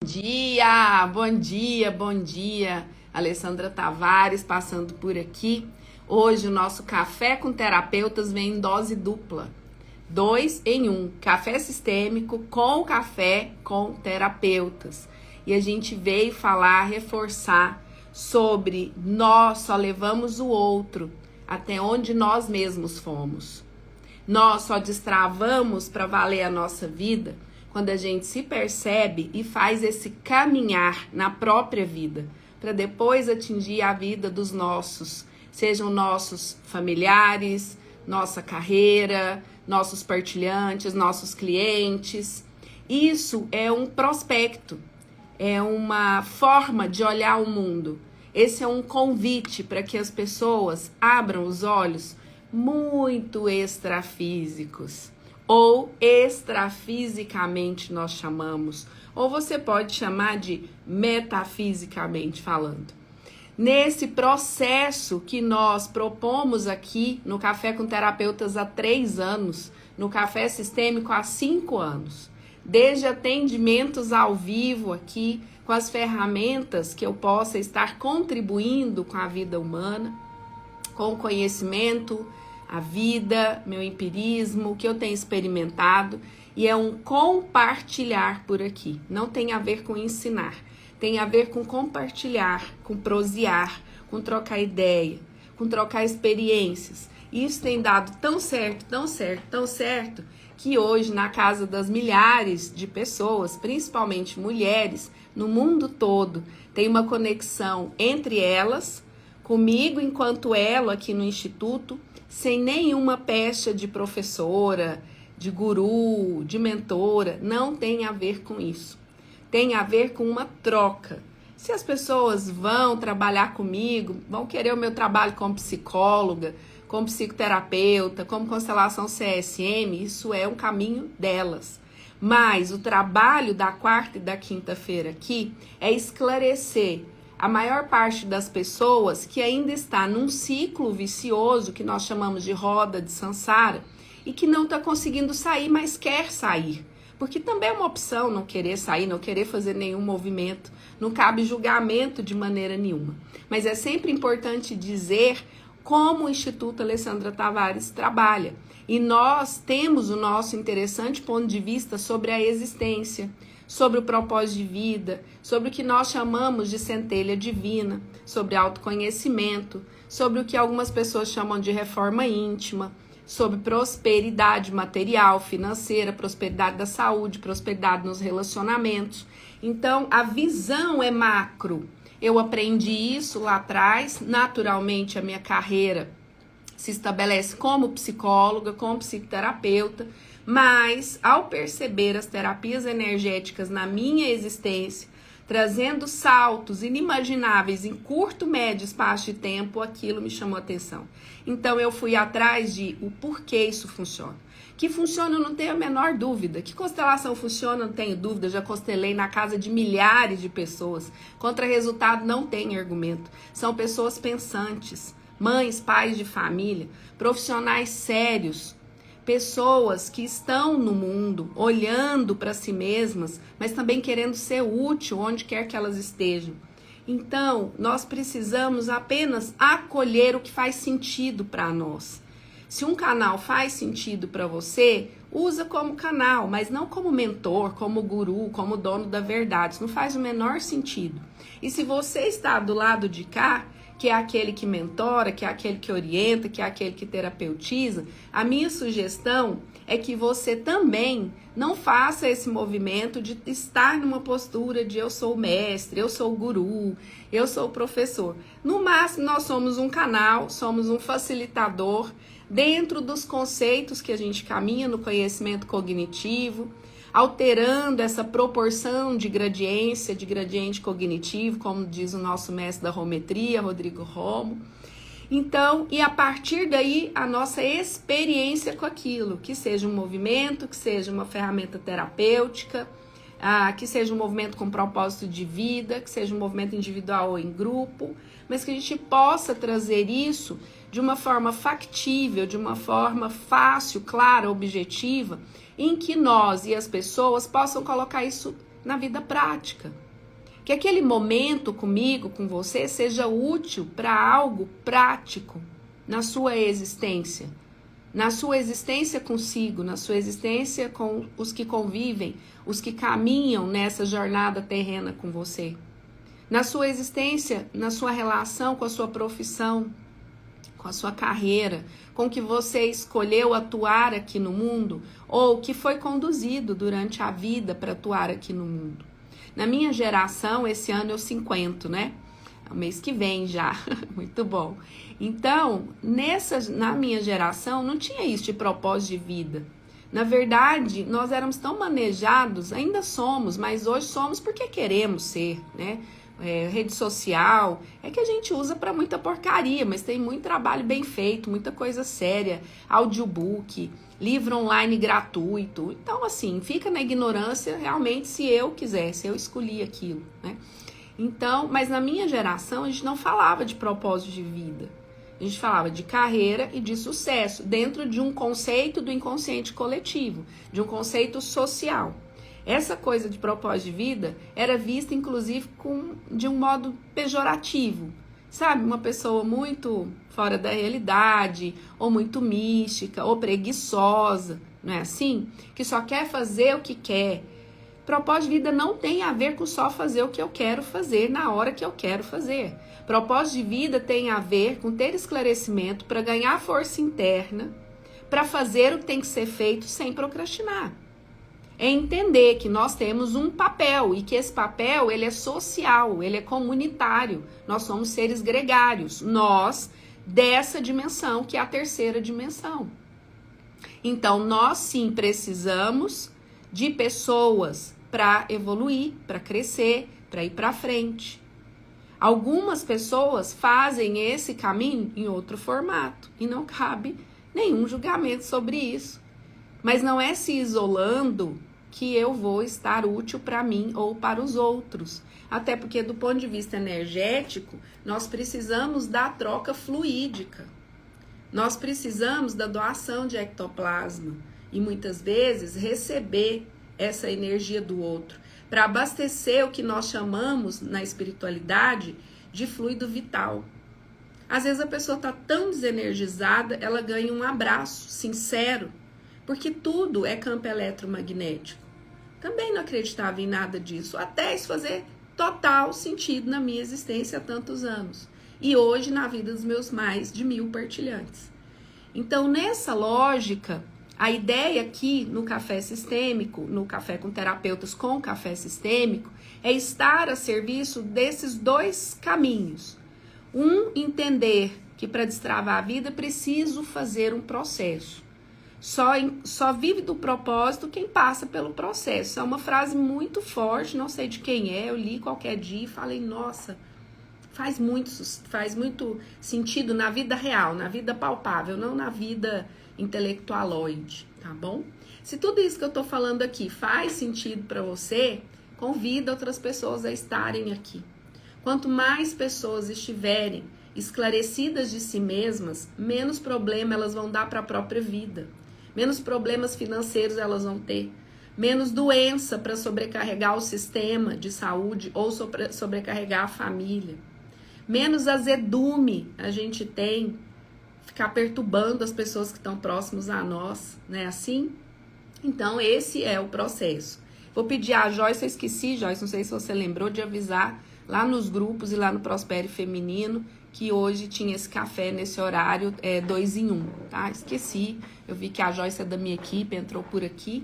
bom dia, bom dia. Alessandra Tavares passando por aqui. Hoje o nosso Café com Terapeutas vem em dose dupla. 2 em 1, café sistêmico com café com terapeutas. E a gente veio falar, reforçar sobre nós só levamos o outro até onde nós mesmos fomos. Nós só destravamos para valer a nossa vida quando a gente se percebe e faz esse caminhar na própria vida, para depois atingir a vida dos nossos, sejam nossos familiares, nossa carreira, nossos partilhantes, nossos clientes. Isso é um prospecto, é uma forma de olhar o mundo. Esse é um convite para que as pessoas abram os olhos muito extrafísicos, ou extrafisicamente nós chamamos, ou você pode chamar de metafisicamente falando. Nesse processo que nós propomos aqui no Café com Terapeutas há 3 anos, no Café Sistêmico há 5 anos, desde atendimentos ao vivo aqui, com as ferramentas que eu possa estar contribuindo com a vida humana, com o conhecimento, a vida, meu empirismo, o que eu tenho experimentado, e é um compartilhar por aqui. Não tem a ver com ensinar, tem a ver com compartilhar, com prosear, com trocar ideia, com trocar experiências. Isso tem dado tão certo, tão certo, tão certo, que hoje na casa das milhares de pessoas, principalmente mulheres, no mundo todo, tem uma conexão entre elas, comigo enquanto elo aqui no Instituto, sem nenhuma pecha de professora, de guru, de mentora, não tem a ver com isso. Tem a ver com uma troca. Se as pessoas vão trabalhar comigo, vão querer o meu trabalho como psicóloga, como psicoterapeuta, como constelação CSM, isso é um caminho delas. Mas o trabalho da quarta e da quinta-feira aqui é esclarecer a maior parte das pessoas que ainda está num ciclo vicioso que nós chamamos de roda de Sansara e que não está conseguindo sair, mas quer sair. Porque também é uma opção não querer sair, não querer fazer nenhum movimento. Não cabe julgamento de maneira nenhuma. Mas é sempre importante dizer como o Instituto Alessandra Tavares trabalha. E nós temos o nosso interessante ponto de vista sobre a existência, sobre o propósito de vida, sobre o que nós chamamos de centelha divina, sobre autoconhecimento, sobre o que algumas pessoas chamam de reforma íntima, sobre prosperidade material, financeira, prosperidade da saúde, prosperidade nos relacionamentos. Então, a visão é macro. Eu aprendi isso lá atrás, naturalmente a minha carreira se estabelece como psicóloga, como psicoterapeuta, mas ao perceber as terapias energéticas na minha existência, trazendo saltos inimagináveis em curto, médio espaço de tempo, aquilo me chamou a atenção. Então eu fui atrás de o porquê isso funciona. Que funciona, eu não tenho a menor dúvida. Que constelação funciona, eu não tenho dúvida. Eu já constelei na casa de milhares de pessoas. Contra resultado, não tem argumento. São pessoas pensantes, mães, pais de família, profissionais sérios, pessoas que estão no mundo, olhando para si mesmas, mas também querendo ser útil onde quer que elas estejam. Então, nós precisamos apenas acolher o que faz sentido para nós. Se um canal faz sentido para você, usa como canal, mas não como mentor, como guru, como dono da verdade. Isso não faz o menor sentido. E se você está do lado de cá, que é aquele que mentora, que é aquele que orienta, que é aquele que terapeutiza, a minha sugestão é que você também não faça esse movimento de estar numa postura de eu sou o mestre, eu sou o guru, eu sou o professor. No máximo, nós somos um canal, somos um facilitador dentro dos conceitos que a gente caminha no conhecimento cognitivo, alterando essa proporção de gradiência, de gradiente cognitivo, como diz o nosso mestre da rometria, Rodrigo Romo. Então, e a partir daí, a nossa experiência com aquilo, que seja um movimento, que seja uma ferramenta terapêutica, que seja um movimento com propósito de vida, que seja um movimento individual ou em grupo, mas que a gente possa trazer isso de uma forma factível, de uma forma fácil, clara, objetiva, em que nós e as pessoas possam colocar isso na vida prática. Que aquele momento comigo, com você, seja útil para algo prático na sua existência. Na sua existência consigo, na sua existência com os que convivem, os que caminham nessa jornada terrena com você. Na sua existência, na sua relação com a sua profissão, com a sua carreira, com o que você escolheu atuar aqui no mundo ou que foi conduzido durante a vida para atuar aqui no mundo. Na minha geração, esse ano eu 50, né? É o mês que vem já, muito bom. Então, na minha geração, não tinha isso de propósito de vida. Na verdade, nós éramos tão manejados, ainda somos, mas hoje somos porque queremos ser, né? Rede social, é que a gente usa para muita porcaria, mas tem muito trabalho bem feito, muita coisa séria, audiobook, livro online gratuito. Então, assim, fica na ignorância realmente se eu quiser, se eu escolhi aquilo, né? Então, mas na minha geração a gente não falava de propósito de vida. A gente falava de carreira e de sucesso dentro de um conceito do inconsciente coletivo, de um conceito social. Essa coisa de propósito de vida era vista, inclusive, de um modo pejorativo. Sabe, uma pessoa muito fora da realidade, ou muito mística, ou preguiçosa, não é assim? Que só quer fazer o que quer. Propósito de vida não tem a ver com só fazer o que eu quero fazer na hora que eu quero fazer. Propósito de vida tem a ver com ter esclarecimento para ganhar força interna, para fazer o que tem que ser feito sem procrastinar. É entender que nós temos um papel e que esse papel ele é social, ele é comunitário. Nós somos seres gregários, nós dessa dimensão que é a terceira dimensão. Então nós sim precisamos de pessoas para evoluir, para crescer, para ir para frente. Algumas pessoas fazem esse caminho em outro formato e não cabe nenhum julgamento sobre isso. Mas não é se isolando que eu vou estar útil para mim ou para os outros. Até porque, do ponto de vista energético, nós precisamos da troca fluídica. Nós precisamos da doação de ectoplasma e muitas vezes receber essa energia do outro para abastecer o que nós chamamos na espiritualidade de fluido vital. Às vezes a pessoa está tão desenergizada, ela ganha um abraço sincero, porque tudo é campo eletromagnético. Também não acreditava em nada disso, até isso fazer total sentido na minha existência há tantos anos. E hoje na vida dos meus mais de 1000 partilhantes. Então, nessa lógica, a ideia aqui no Café Sistêmico, no Café com Terapeutas com Café Sistêmico, é estar a serviço desses dois caminhos. Entender que para destravar a vida preciso fazer um processo. Só vive do propósito quem passa pelo processo. É uma frase muito forte, não sei de quem é, eu li qualquer dia e falei, nossa, faz muito sentido na vida real, na vida palpável, não na vida intelectualoide, tá bom? Se tudo isso que eu tô falando aqui faz sentido para você, convida outras pessoas a estarem aqui. Quanto mais pessoas estiverem esclarecidas de si mesmas, menos problema elas vão dar para a própria vida. Menos problemas financeiros elas vão ter. Menos doença para sobrecarregar o sistema de saúde ou sobrecarregar a família. Menos azedume a gente tem, ficar perturbando as pessoas que estão próximas a nós, né? Assim? Então, esse é o processo. Vou pedir a Joyce, eu esqueci, Joyce, não sei se você lembrou de avisar lá nos grupos e lá no Prospere Feminino, que hoje tinha esse café nesse horário 2 em 1, tá? Esqueci, eu vi que a Joyce é da minha equipe, entrou por aqui.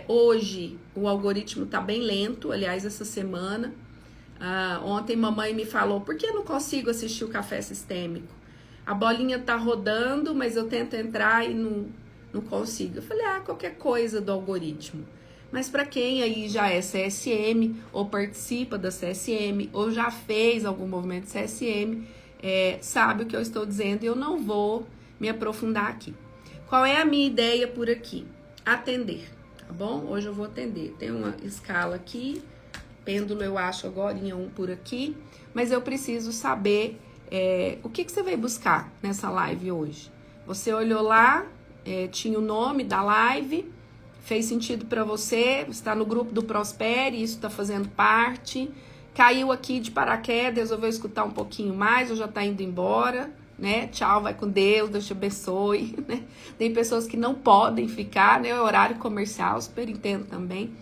Hoje o algoritmo tá bem lento, aliás, essa semana. Ontem mamãe me falou, por que eu não consigo assistir o Café Sistêmico? A bolinha tá rodando, mas eu tento entrar e não consigo. Eu falei, qualquer coisa do algoritmo. Mas para quem aí já é CSM, ou participa da CSM, ou já fez algum movimento CSM, sabe o que eu estou dizendo e eu não vou me aprofundar aqui. Qual é a minha ideia por aqui? Atender, tá bom? Hoje eu vou atender. Tem uma escala aqui, pêndulo eu acho agora em 1 por aqui, mas eu preciso saber o que você veio buscar nessa live hoje. Você olhou lá, tinha o nome da live, fez sentido para você, está no grupo do Prospere, isso está fazendo parte. Caiu aqui de paraquedas, resolveu escutar um pouquinho mais, ou já está indo embora, né? Tchau, vai com Deus, Deus te abençoe, né? Tem pessoas que não podem ficar, né? É horário comercial, super entendo também.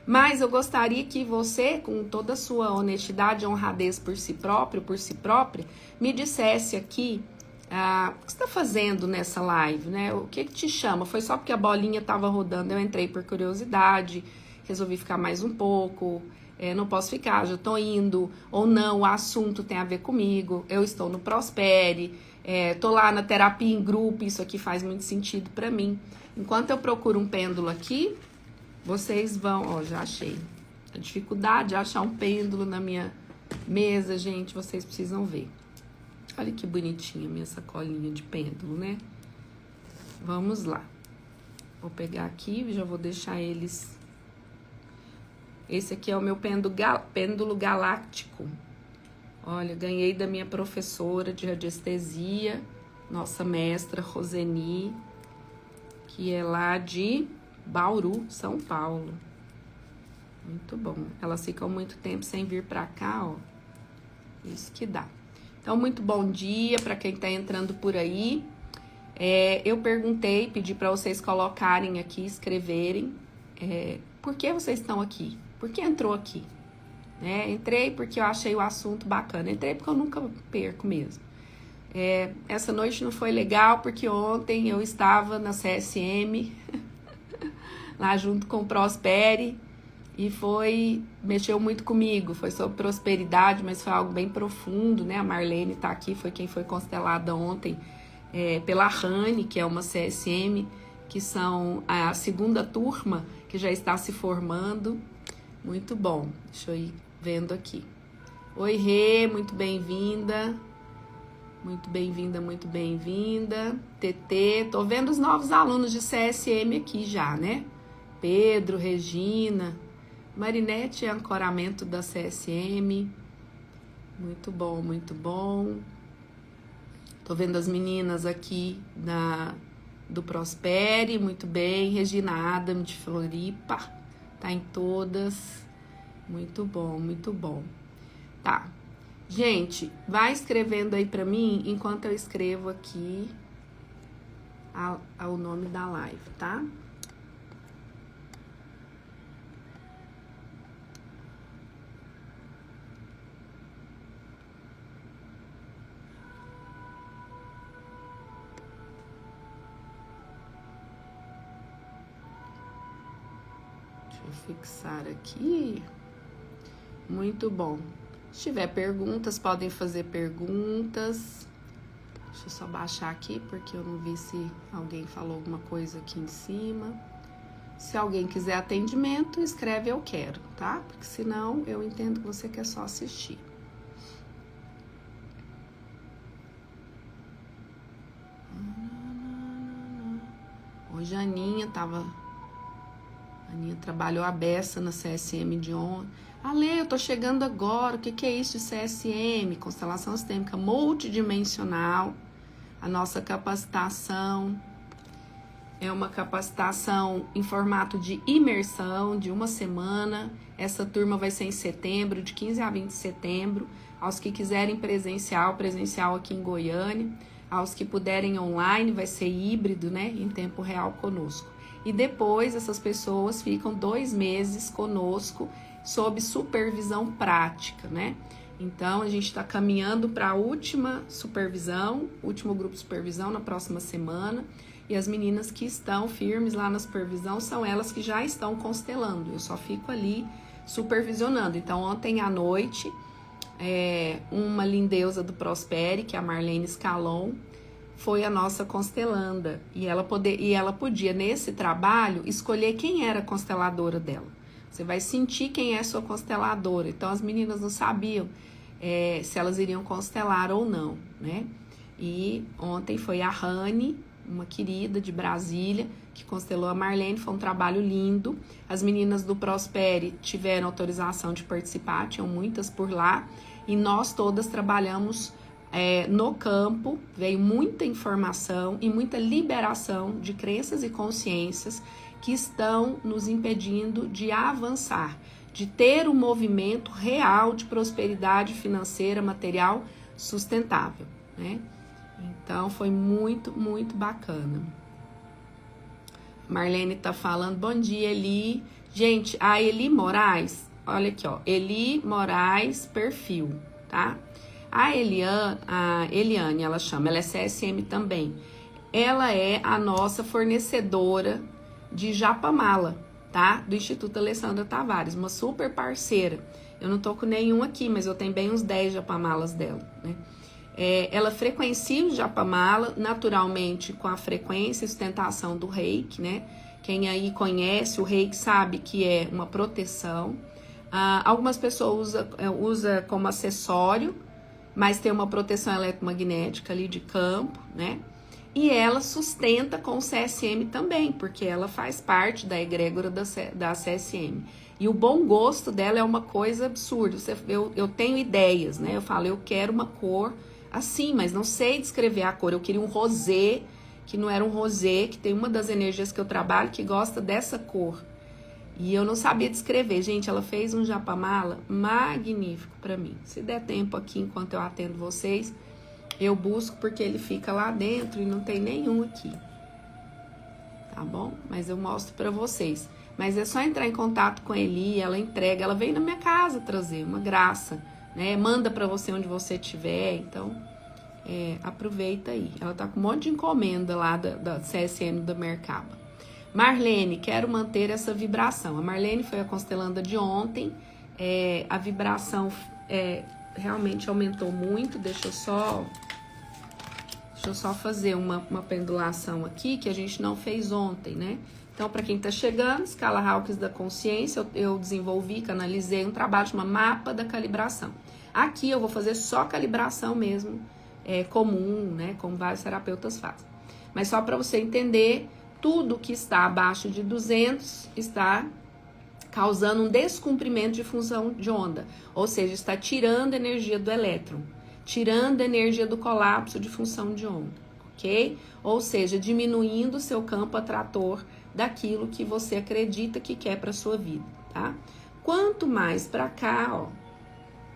Mas eu gostaria que você, com toda a sua honestidade e honradez por si próprio, por si própria, me dissesse aqui o que você está fazendo nessa live, né? O que te chama? Foi só porque a bolinha estava rodando, eu entrei por curiosidade, resolvi ficar mais um pouco, não posso ficar, já estou indo, ou não, o assunto tem a ver comigo, eu estou no Prospere, estou lá na terapia em grupo, isso aqui faz muito sentido para mim. Enquanto eu procuro um pêndulo aqui, vocês vão, já achei. A dificuldade de achar um pêndulo na minha mesa, gente, vocês precisam ver. Olha que bonitinha a minha sacolinha de pêndulo, né? Vamos lá. Vou pegar aqui e já vou deixar eles. Esse aqui é o meu pêndulo galáctico. Olha, ganhei da minha professora de radiestesia, nossa mestra Roseni, que é lá de Bauru, São Paulo. Muito bom. Elas ficam muito tempo sem vir pra cá, ó. Isso que dá. Então, muito bom dia para quem tá entrando por aí. Eu pedi para vocês colocarem aqui, escreverem. Por que vocês estão aqui? Por que entrou aqui? Entrei porque eu achei o assunto bacana. Entrei porque eu nunca perco mesmo. Essa noite não foi legal porque ontem eu estava na CSM, lá junto com o Prospere, e mexeu muito comigo. Foi sobre prosperidade, mas foi algo bem profundo, né? A Marlene tá aqui, foi quem foi constelada ontem pela Rani, que é uma CSM, que são a segunda turma que já está se formando. Muito bom. Deixa eu ir vendo aqui. Oi, Rê, muito bem-vinda. Muito bem-vinda, muito bem-vinda. TT, tô vendo os novos alunos de CSM aqui já, né? Pedro, Regina, Marinete, ancoramento da CSM. Muito bom, muito bom. Tô vendo as meninas aqui do Prospere, muito bem. Regina Adam de Floripa, tá em todas. Muito bom, muito bom. Tá. Gente, vai escrevendo aí pra mim enquanto eu escrevo aqui o nome da live, tá? Deixa eu fixar aqui. Muito bom. Se tiver perguntas, podem fazer perguntas. Deixa eu só baixar aqui, porque eu não vi se alguém falou alguma coisa aqui em cima. Se alguém quiser atendimento, escreve eu quero, tá? Porque senão eu entendo que você quer só assistir. Hoje a Aninha trabalhou a beça na CSM de ontem. Ale, eu tô chegando agora, o que é isso de CSM? Constelação sistêmica multidimensional. A nossa capacitação é uma capacitação em formato de imersão de uma semana. Essa turma vai ser em setembro, de 15 a 20 de setembro. Aos que quiserem presencial aqui em Goiânia. Aos que puderem online, vai ser híbrido, né? Em tempo real conosco. E depois essas pessoas ficam 2 meses conosco sob supervisão prática, né? Então, a gente está caminhando para a última supervisão, último grupo de supervisão na próxima semana. E as meninas que estão firmes lá na supervisão são elas que já estão constelando. Eu só fico ali supervisionando. Então, ontem à noite, uma lindeusa do Prospere, que é a Marlene Scalon, foi a nossa constelanda. E ela podia, nesse trabalho, escolher quem era a consteladora dela. Você vai sentir quem é a sua consteladora. Então, as meninas não sabiam se elas iriam constelar ou não, né? E ontem foi a Rani, uma querida de Brasília, que constelou a Marlene. Foi um trabalho lindo. As meninas do Prospere tiveram autorização de participar, tinham muitas por lá. E nós todas trabalhamos no campo. Veio muita informação e muita liberação de crenças e consciências que estão nos impedindo de avançar, de ter um movimento real de prosperidade financeira, material sustentável, né? Então foi muito, muito bacana. Marlene tá falando, bom dia, Eli. Gente, a Eli Moraes, olha aqui, ó, Eli Moraes perfil, tá? A Eliane, ela chama, ela é CSM também. Ela é a nossa fornecedora de japamala, tá? Do Instituto Alessandra Tavares, uma super parceira. Eu não tô com nenhum aqui, mas eu tenho bem uns 10 japamalas dela, né? Ela frequencia o japamala naturalmente com a frequência e sustentação do reiki, né? Quem aí conhece o reiki sabe que é uma proteção. Algumas pessoas usam como acessório, mas tem uma proteção eletromagnética ali de campo, né? E ela sustenta com o CSM também, porque ela faz parte da egrégora da CSM. E o bom gosto dela é uma coisa absurda. Eu tenho ideias, né? Eu falo, eu quero uma cor assim, mas não sei descrever a cor. Eu queria um rosé, que não era um rosé, que tem uma das energias que eu trabalho que gosta dessa cor. E eu não sabia descrever. Gente, ela fez um japamala magnífico pra mim. Se der tempo aqui, enquanto eu atendo vocês, eu busco, porque ele fica lá dentro e não tem nenhum aqui. Tá bom? Mas eu mostro pra vocês. Mas é só entrar em contato com a Eli, ela entrega. Ela vem na minha casa trazer, uma graça, né? Manda pra você onde você estiver. Então, aproveita aí. Ela tá com um monte de encomenda lá da CSM do Mercaba. Marlene, quero manter essa vibração. A Marlene foi a constelanda de ontem. A vibração realmente aumentou muito. Deixa eu só fazer uma pendulação aqui que a gente não fez ontem, né? Então, para quem tá chegando, escala Hawkins da consciência, eu desenvolvi, canalizei um trabalho chamado mapa da calibração. Aqui eu vou fazer só calibração mesmo, comum, né? Como vários terapeutas fazem. Mas só para você entender, tudo que está abaixo de 200 está causando um descumprimento de função de onda, ou seja, está tirando energia do elétron, tirando energia do colapso de função de onda, ok? Ou seja, diminuindo o seu campo atrator daquilo que você acredita que quer para sua vida, tá? Quanto mais para cá, ó,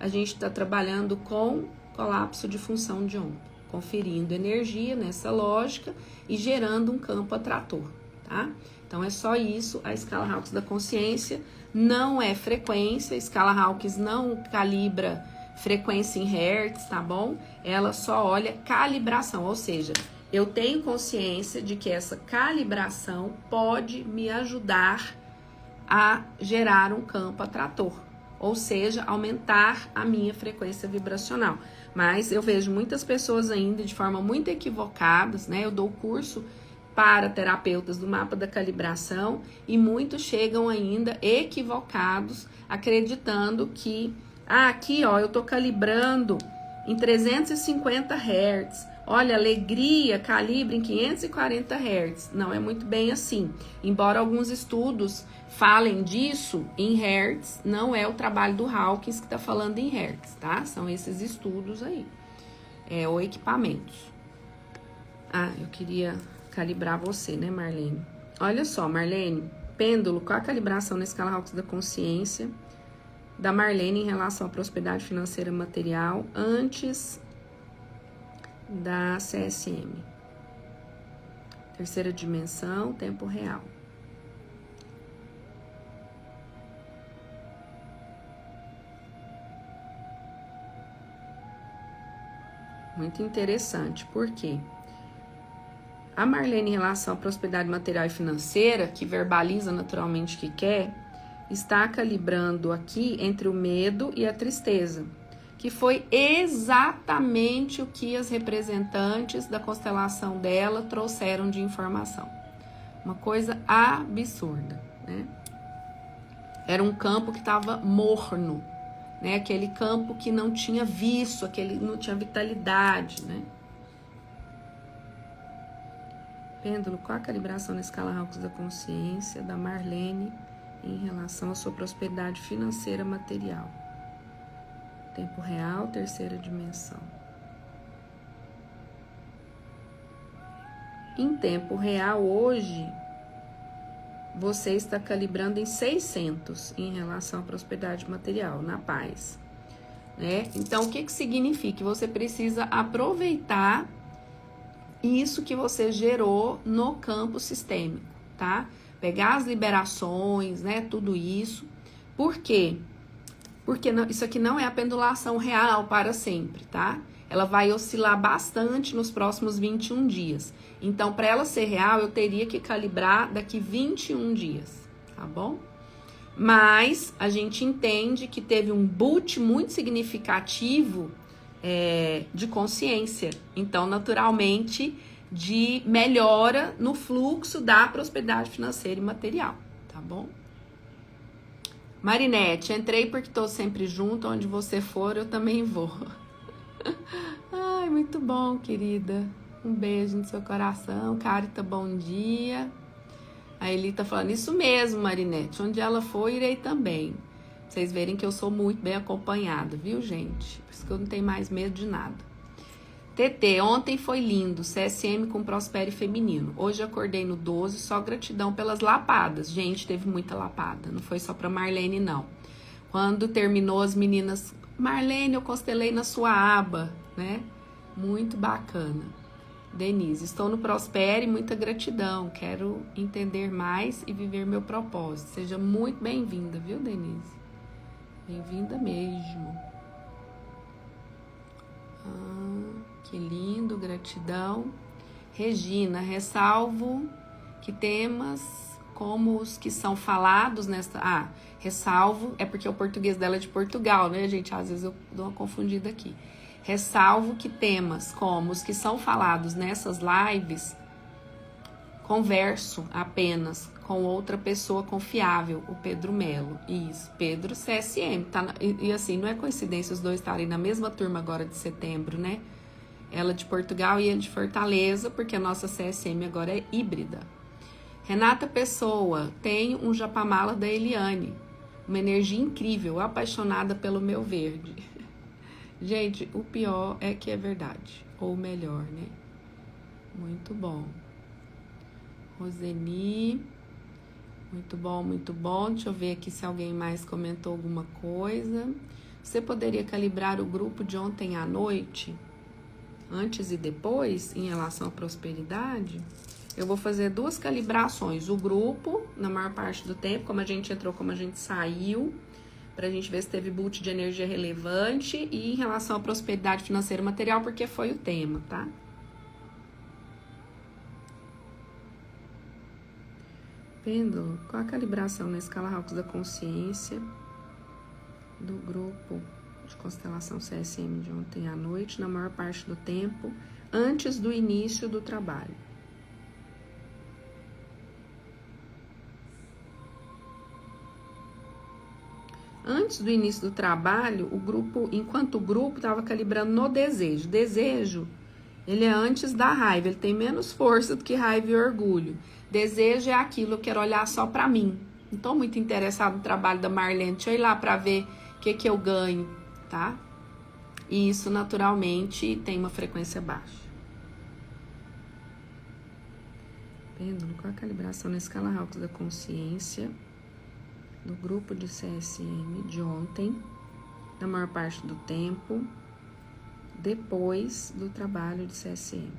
a gente está trabalhando com colapso de função de onda, conferindo energia nessa lógica e gerando um campo atrator, tá? Então é só isso. A escala Hawkins da consciência não é frequência, a escala Hawkins não calibra frequência em hertz, tá bom? Ela só olha calibração, ou seja, eu tenho consciência de que essa calibração pode me ajudar a gerar um campo atrator, ou seja, aumentar a minha frequência vibracional. Mas eu vejo muitas pessoas ainda de forma muito equivocadas, né? Eu dou curso para terapeutas do mapa da calibração e muitos chegam ainda equivocados, acreditando que, aqui ó, eu tô calibrando em 350 Hz. Olha, alegria, calibre em 540 Hz. Não é muito bem assim. Embora alguns estudos falem disso em Hertz, não é o trabalho do Hawkins que está falando em Hertz, tá? São esses estudos aí, ou equipamentos. Eu queria calibrar você, né, Marlene? Olha só, Marlene, pêndulo, qual a calibração na escala Hawkins da consciência da Marlene em relação à prosperidade financeira material antes da CSM? Terceira dimensão, tempo real. Muito interessante, por quê? A Marlene, em relação à prosperidade material e financeira, que verbaliza naturalmente o que quer, está calibrando aqui entre o medo e a tristeza, que foi exatamente o que as representantes da constelação dela trouxeram de informação. Uma coisa absurda, né? Era um campo que estava morno, né? Aquele campo que não tinha vício, aquele não tinha vitalidade, né? Pêndulo, qual a calibração na escala Hawkins da consciência da Marlene em relação à sua prosperidade financeira material? Tempo real, terceira dimensão. Em tempo real, hoje, você está calibrando em 600 em relação à prosperidade material, na paz, né? Então, o que significa? Que você precisa aproveitar isso que você gerou no campo sistêmico, tá? Pegar as liberações, né? Tudo isso. Por quê? Porque isso aqui não é a pendulação real para sempre, tá? Ela vai oscilar bastante nos próximos 21 dias. Então, para ela ser real, eu teria que calibrar daqui 21 dias, tá bom? Mas a gente entende que teve um boot muito significativo de consciência. Então, naturalmente, de melhora no fluxo da prosperidade financeira e material, tá bom? Marinete, entrei porque estou sempre junto, onde você for eu também vou. Ai, muito bom, querida. Um beijo no seu coração. Carita, bom dia. A Eli tá falando, isso mesmo, Marinete. Onde ela for, irei também. Pra vocês verem que eu sou muito bem acompanhada, viu, gente? Por isso que eu não tenho mais medo de nada. TT, ontem foi lindo. CSM com Prospere Feminino. Hoje acordei no 12, só gratidão pelas lapadas. Gente, teve muita lapada. Não foi só pra Marlene, não. Quando terminou, as meninas... Marlene, eu constelei na sua aba, né? Muito bacana. Denise, estou no Prospere, muita gratidão. Quero entender mais e viver meu propósito. Seja muito bem-vinda, viu, Denise? Bem-vinda mesmo. Que lindo, gratidão. Regina, ressalvo que temas como os que são falados nesta... ressalvo, é porque o português dela é de Portugal, né, gente? Às vezes eu dou uma confundida aqui. Ressalvo que temas como os que são falados nessas lives, converso apenas com outra pessoa confiável, o Pedro Melo. Isso, Pedro CSM. Tá, e assim, não é coincidência os dois estarem na mesma turma agora de setembro, né? Ela de Portugal e ele de Fortaleza, porque a nossa CSM agora é híbrida. Renata Pessoa, tem um japamala da Eliane. Uma energia incrível, apaixonada pelo meu verde. Gente, o pior é que é verdade. Ou melhor, né? Muito bom. Roseni. Muito bom, muito bom. Deixa eu ver aqui se alguém mais comentou alguma coisa. Você poderia calibrar o grupo de ontem à noite? Antes e depois, em relação à prosperidade? Eu vou fazer 2 calibrações. O grupo, na maior parte do tempo, como a gente entrou, como a gente saiu, pra gente ver se teve boot de energia relevante, e em relação à prosperidade financeira e material, porque foi o tema, tá? Pêndulo, qual a calibração na escala Hawks da consciência do grupo de constelação CSM de ontem à noite, na maior parte do tempo, antes do início do trabalho? Antes do início do trabalho, o grupo, enquanto o grupo estava calibrando no desejo. Desejo, ele é antes da raiva, ele tem menos força do que raiva e orgulho. Desejo é aquilo, eu quero olhar só para mim. Não estou muito interessado no trabalho da Marlene, deixa eu ir lá para ver o que eu ganho, tá? E isso, naturalmente, tem uma frequência baixa. Pêndulo, qual a calibração na escala Hawks da consciência do grupo de CSM de ontem, na maior parte do tempo, depois do trabalho de CSM?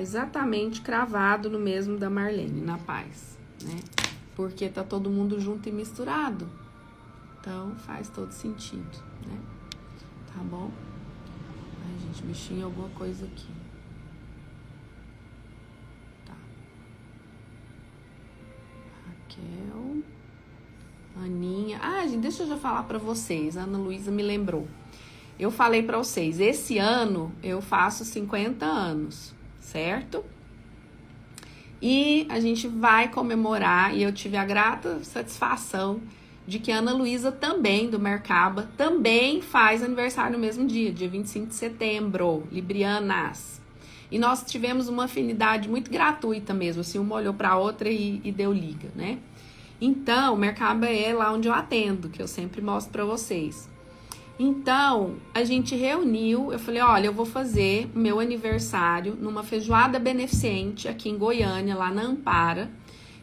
Exatamente cravado no mesmo da Marlene, na paz, né? Porque tá todo mundo junto e misturado. Então, faz todo sentido, né? Tá bom? Ai, gente, bichinho, alguma coisa aqui. Raquel, Aninha. Gente, deixa eu já falar pra vocês. A Ana Luísa me lembrou. Eu falei pra vocês, esse ano eu faço 50 anos, certo? E a gente vai comemorar, e eu tive a grata satisfação de que a Ana Luísa também, do Mercaba, também faz aniversário no mesmo dia 25 de setembro, Librianas. E nós tivemos uma afinidade muito gratuita mesmo, assim, uma olhou pra outra e deu liga, né? Então, o Mercaba é lá onde eu atendo, que eu sempre mostro pra vocês. Então, a gente reuniu, eu falei, olha, eu vou fazer o meu aniversário numa feijoada beneficente aqui em Goiânia, lá na Ampara,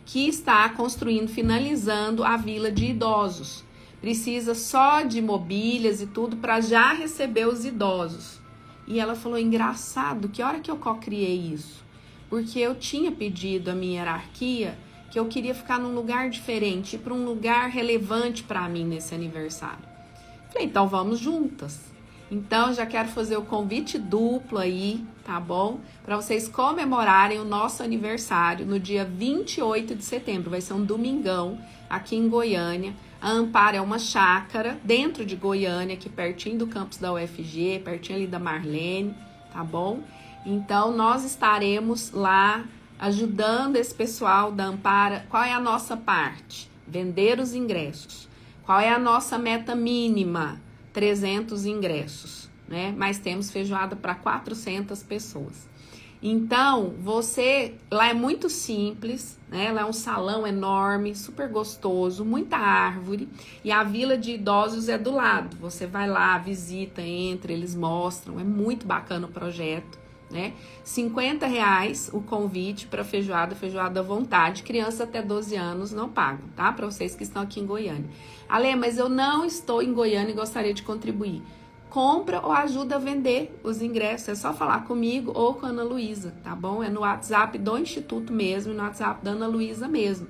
que está construindo, finalizando a vila de idosos. Precisa só de mobílias e tudo para já receber os idosos. E ela falou, engraçado, que hora que eu co-criei isso? Porque eu tinha pedido à minha hierarquia que eu queria ficar num lugar diferente, ir para um lugar relevante para mim nesse aniversário. Falei, então vamos juntas. Então já quero fazer o convite duplo aí, tá bom? Para vocês comemorarem o nosso aniversário no dia 28 de setembro. Vai ser um domingão aqui em Goiânia. A Amparo é uma chácara dentro de Goiânia, aqui pertinho do campus da UFG, pertinho ali da Marlene, tá bom? Então nós estaremos lá ajudando esse pessoal da Amparo. Qual é a nossa parte? Vender os ingressos. Qual é a nossa meta mínima? 300 ingressos, né? Mas temos feijoada para 400 pessoas. Então, lá é muito simples, né? Lá é um salão enorme, super gostoso, muita árvore. E a vila de idosos é do lado. Você vai lá, visita, entra, eles mostram. É muito bacana o projeto, né? R$50 o convite para feijoada à vontade. Crianças até 12 anos não pagam, tá? Para vocês que estão aqui em Goiânia. Ale, mas eu não estou em Goiânia e gostaria de contribuir. Compra ou ajuda a vender os ingressos. É só falar comigo ou com a Ana Luísa, tá bom? É no WhatsApp do Instituto mesmo, no WhatsApp da Ana Luísa mesmo.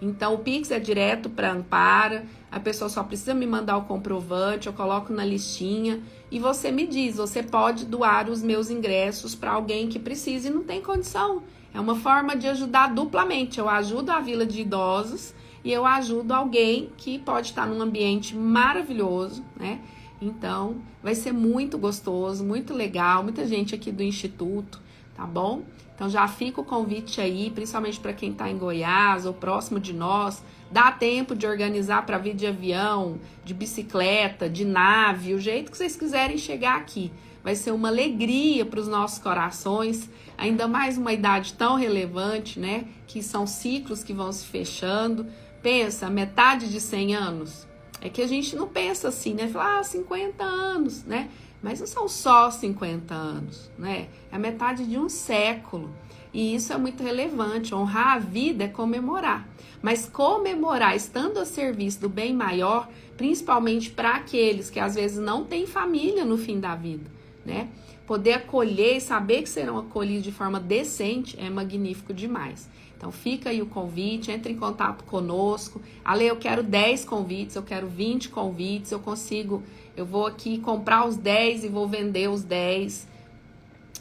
Então, o Pix é direto para Ampara, a pessoa só precisa me mandar o comprovante, eu coloco na listinha e você me diz, você pode doar os meus ingressos para alguém que precisa e não tem condição. É uma forma de ajudar duplamente. Eu ajudo a vila de idosos e eu ajudo alguém que pode estar num ambiente maravilhoso, né? Então, vai ser muito gostoso, muito legal, muita gente aqui do Instituto, tá bom? Então, já fica o convite aí, principalmente para quem está em Goiás ou próximo de nós. Dá tempo de organizar para vir de avião, de bicicleta, de nave, o jeito que vocês quiserem chegar aqui. Vai ser uma alegria para os nossos corações, ainda mais uma idade tão relevante, né? Que são ciclos que vão se fechando. Pensa, metade de 100 anos. É que a gente não pensa assim, né? Fala, 50 anos, né? Mas não são só 50 anos, né? É a metade de um século. E isso é muito relevante. Honrar a vida é comemorar. Mas comemorar estando a serviço do bem maior, principalmente para aqueles que às vezes não têm família no fim da vida, né? Poder acolher e saber que serão acolhidos de forma decente é magnífico demais. Então fica aí o convite, entre em contato conosco. Ale, eu quero 10 convites, eu quero 20 convites, eu vou aqui comprar os 10 e vou vender os 10.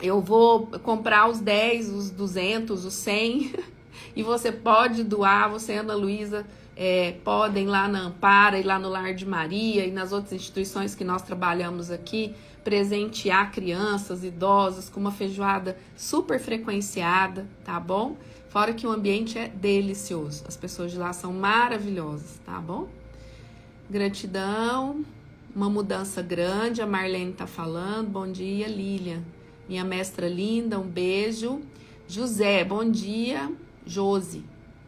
Eu vou comprar os 10, os 200, os 100 e você pode doar, você e Ana Luísa podem lá na Ampara e lá no Lar de Maria e nas outras instituições que nós trabalhamos aqui, presentear crianças, idosos com uma feijoada super frequenciada, tá bom? Fora que o ambiente é delicioso, as pessoas de lá são maravilhosas, tá bom? Gratidão, uma mudança grande, a Marlene tá falando, bom dia, Lilian, minha mestra linda, um beijo. José, bom dia, Josi,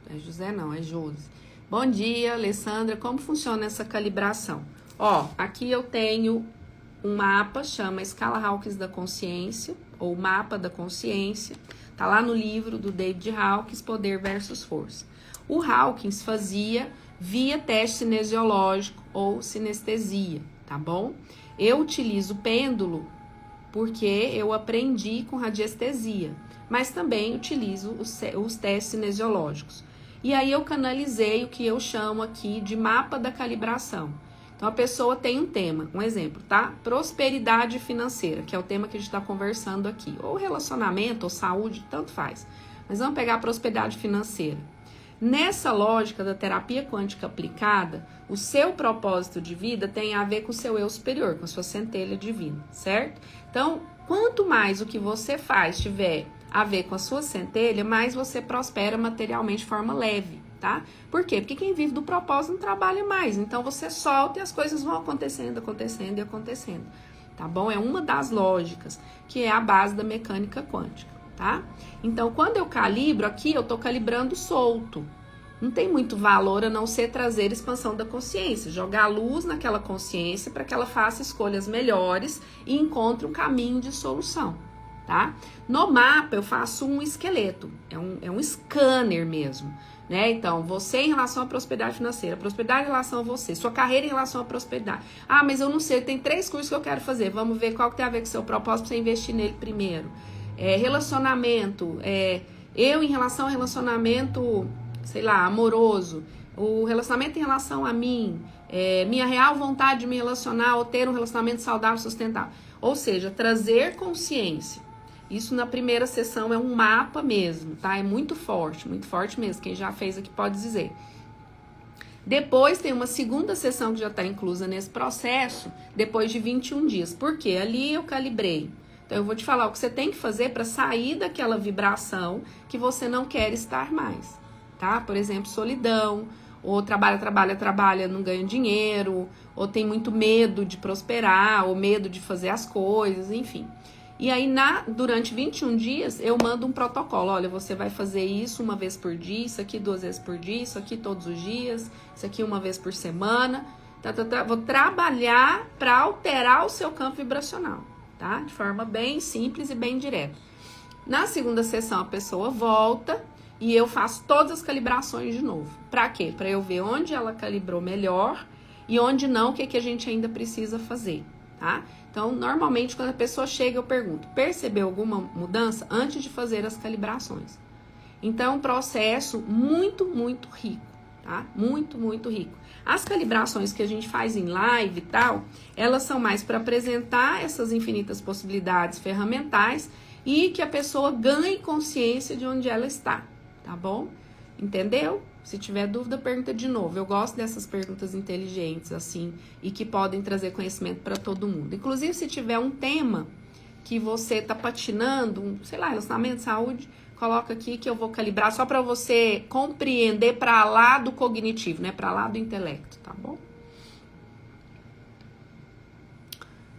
é José não, é Josi. Bom dia, Alessandra, como funciona essa calibração? Ó, aqui eu tenho um mapa, chama Escala Hawkins da Consciência, ou Mapa da Consciência. Tá lá no livro do David Hawkins, Poder versus Força. O Hawkins fazia via teste cinesiológico ou sinestesia, tá bom? Eu utilizo pêndulo porque eu aprendi com radiestesia, mas também utilizo os testes cinesiológicos. E aí eu canalizei o que eu chamo aqui de mapa da calibração. Então, a pessoa tem um tema, um exemplo, tá? Prosperidade financeira, que é o tema que a gente está conversando aqui. Ou relacionamento, ou saúde, tanto faz. Mas vamos pegar a prosperidade financeira. Nessa lógica da terapia quântica aplicada, o seu propósito de vida tem a ver com o seu eu superior, com a sua centelha divina, certo? Então, quanto mais o que você faz tiver a ver com a sua centelha, mais você prospera materialmente de forma leve. Tá? Por quê? Porque quem vive do propósito não trabalha mais. Então você solta e as coisas vão acontecendo, tá bom? É uma das lógicas, que é a base da mecânica quântica, tá? Então quando eu calibro aqui, eu tô calibrando solto. não tem muito valor a não ser trazer expansão da consciência, jogar luz naquela consciência para que ela faça escolhas melhores e encontre um caminho de solução, tá? No mapa eu faço um esqueleto, é um scanner mesmo, né? Então, você em relação à prosperidade financeira, prosperidade em relação a você, sua carreira em relação à prosperidade. Ah, mas eu não sei, tem 3 cursos que eu quero fazer, vamos ver qual que tem a ver com o seu propósito para você investir nele primeiro. Relacionamento, eu em relação ao relacionamento, sei lá, amoroso, o relacionamento em relação a mim, minha real vontade de me relacionar ou ter um relacionamento saudável, sustentável. Ou seja, trazer consciência. Isso na primeira sessão é um mapa mesmo, tá? É muito forte mesmo. Quem já fez aqui pode dizer. Depois tem uma segunda sessão que já está inclusa nesse processo, depois de 21 dias. Por quê? Ali eu calibrei. Então eu vou te falar o que você tem que fazer para sair daquela vibração que você não quer estar mais, tá? Por exemplo, solidão, ou trabalha, não ganha dinheiro, ou tem muito medo de prosperar, ou medo de fazer as coisas, enfim. E aí, durante 21 dias, eu mando um protocolo. Olha, você vai fazer isso uma vez por dia, isso aqui 2 vezes por dia, isso aqui todos os dias, isso aqui uma vez por semana. Vou trabalhar para alterar o seu campo vibracional, tá? De forma bem simples e bem direta. Na segunda sessão, a pessoa volta e eu faço todas as calibrações de novo. Para quê? Para eu ver onde ela calibrou melhor e onde não, o que a gente ainda precisa fazer, tá? Então, normalmente, quando a pessoa chega, eu pergunto, percebeu alguma mudança antes de fazer as calibrações? Então, é um processo muito, muito rico, tá? Muito, muito rico. As calibrações que a gente faz em live e tal, elas são mais para apresentar essas infinitas possibilidades ferramentais e que a pessoa ganhe consciência de onde ela está, tá bom? Entendeu? Se tiver dúvida, pergunta de novo. Eu gosto dessas perguntas inteligentes, assim, e que podem trazer conhecimento para todo mundo. Inclusive, se tiver um tema que você tá patinando, sei lá, relacionamento, saúde, coloca aqui que eu vou calibrar só para você compreender para lá do cognitivo, né? Para lá do intelecto, tá bom?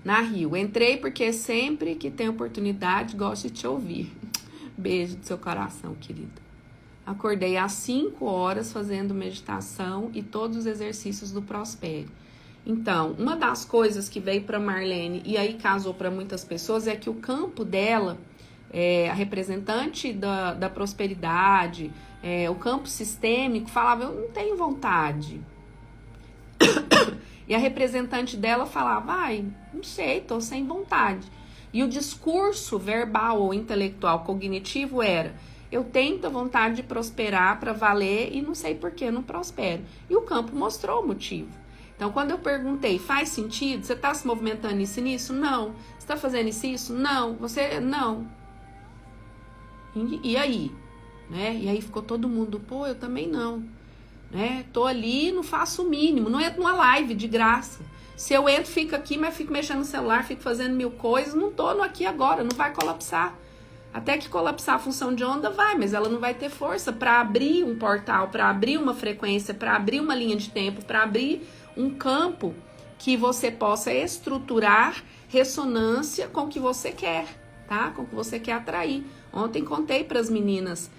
Na Rio, entrei porque sempre que tem oportunidade gosto de te ouvir. Beijo do seu coração, querida. Acordei às 5 horas fazendo meditação e todos os exercícios do Prospere. Então, uma das coisas que veio para Marlene e aí casou para muitas pessoas é que o campo dela, a representante da prosperidade, o campo sistêmico, falava, eu não tenho vontade. E a representante dela falava, ai, não sei, tô sem vontade. E o discurso verbal ou intelectual cognitivo era, eu tenho vontade de prosperar para valer e não sei por que não prospero. E o campo mostrou o motivo. Então, quando eu perguntei, faz sentido? Você está se movimentando isso e nisso? Não. Você está fazendo isso e isso? Não. Você, não. E aí? Né? E aí ficou todo mundo, pô, eu também não. Né? Tô ali, não faço o mínimo. Não entro numa live de graça. Se eu entro, fico aqui, mas fico mexendo no celular, fico fazendo 1000 coisas, não tô no aqui agora, não vai colapsar. Até que colapsar a função de onda vai, mas ela não vai ter força para abrir um portal, para abrir uma frequência, para abrir uma linha de tempo, para abrir um campo que você possa estruturar ressonância com o que você quer, tá? Com o que você quer atrair. Ontem contei para as meninas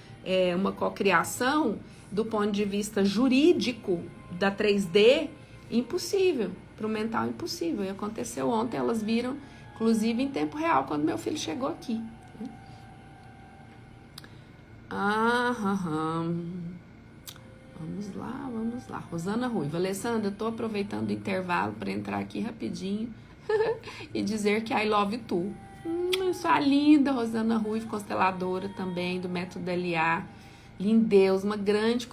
uma cocriação do ponto de vista jurídico da 3D, impossível, para o mental impossível. E aconteceu ontem, elas viram, inclusive em tempo real, quando meu filho chegou aqui. Vamos lá. Rosana Ruiva. Alessandra, eu tô aproveitando o intervalo para entrar aqui rapidinho e dizer que I love you too. Sua linda Rosana Ruiva, consteladora também do método LA. Lindeus, uma grande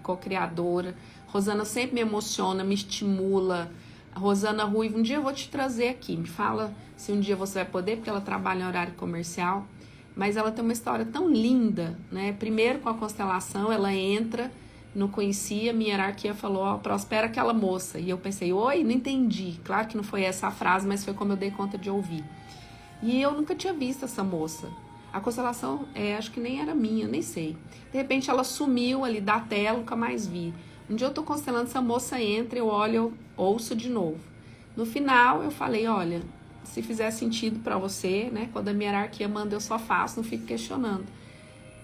co-criadora. Rosana sempre me emociona, me estimula. A Rosana Ruiva, um dia eu vou te trazer aqui. Me fala se um dia você vai poder, porque ela trabalha em horário comercial. Mas ela tem uma história tão linda, né? Primeiro com a constelação, ela entra, não conhecia, minha hierarquia falou, ó, prospera aquela moça. E eu pensei, oi, não entendi. Claro que não foi essa a frase, mas foi como eu dei conta de ouvir. E eu nunca tinha visto essa moça. A constelação, acho que nem era minha, nem sei. De repente ela sumiu ali da tela, nunca mais vi. Um dia eu tô constelando, essa moça entra, eu olho, eu ouço de novo. No final eu falei, olha, se fizer sentido pra você, né? Quando a minha hierarquia manda, eu só faço, não fico questionando.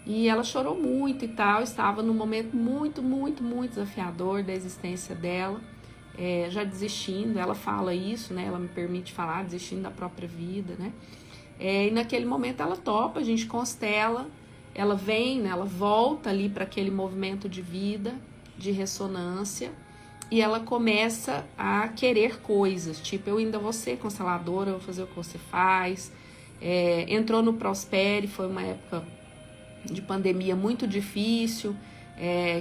E ela chorou muito e tal, estava num momento muito, muito, muito desafiador da existência dela, já desistindo, ela fala isso, né? Ela me permite falar, desistindo da própria vida, né? E naquele momento ela topa, a gente constela, ela vem, né? Ela volta ali para aquele movimento de vida, de ressonância, e ela começa a querer coisas, tipo, eu ainda vou ser consteladora, eu vou fazer o que você faz. Entrou no Prospere, foi uma época de pandemia muito difícil,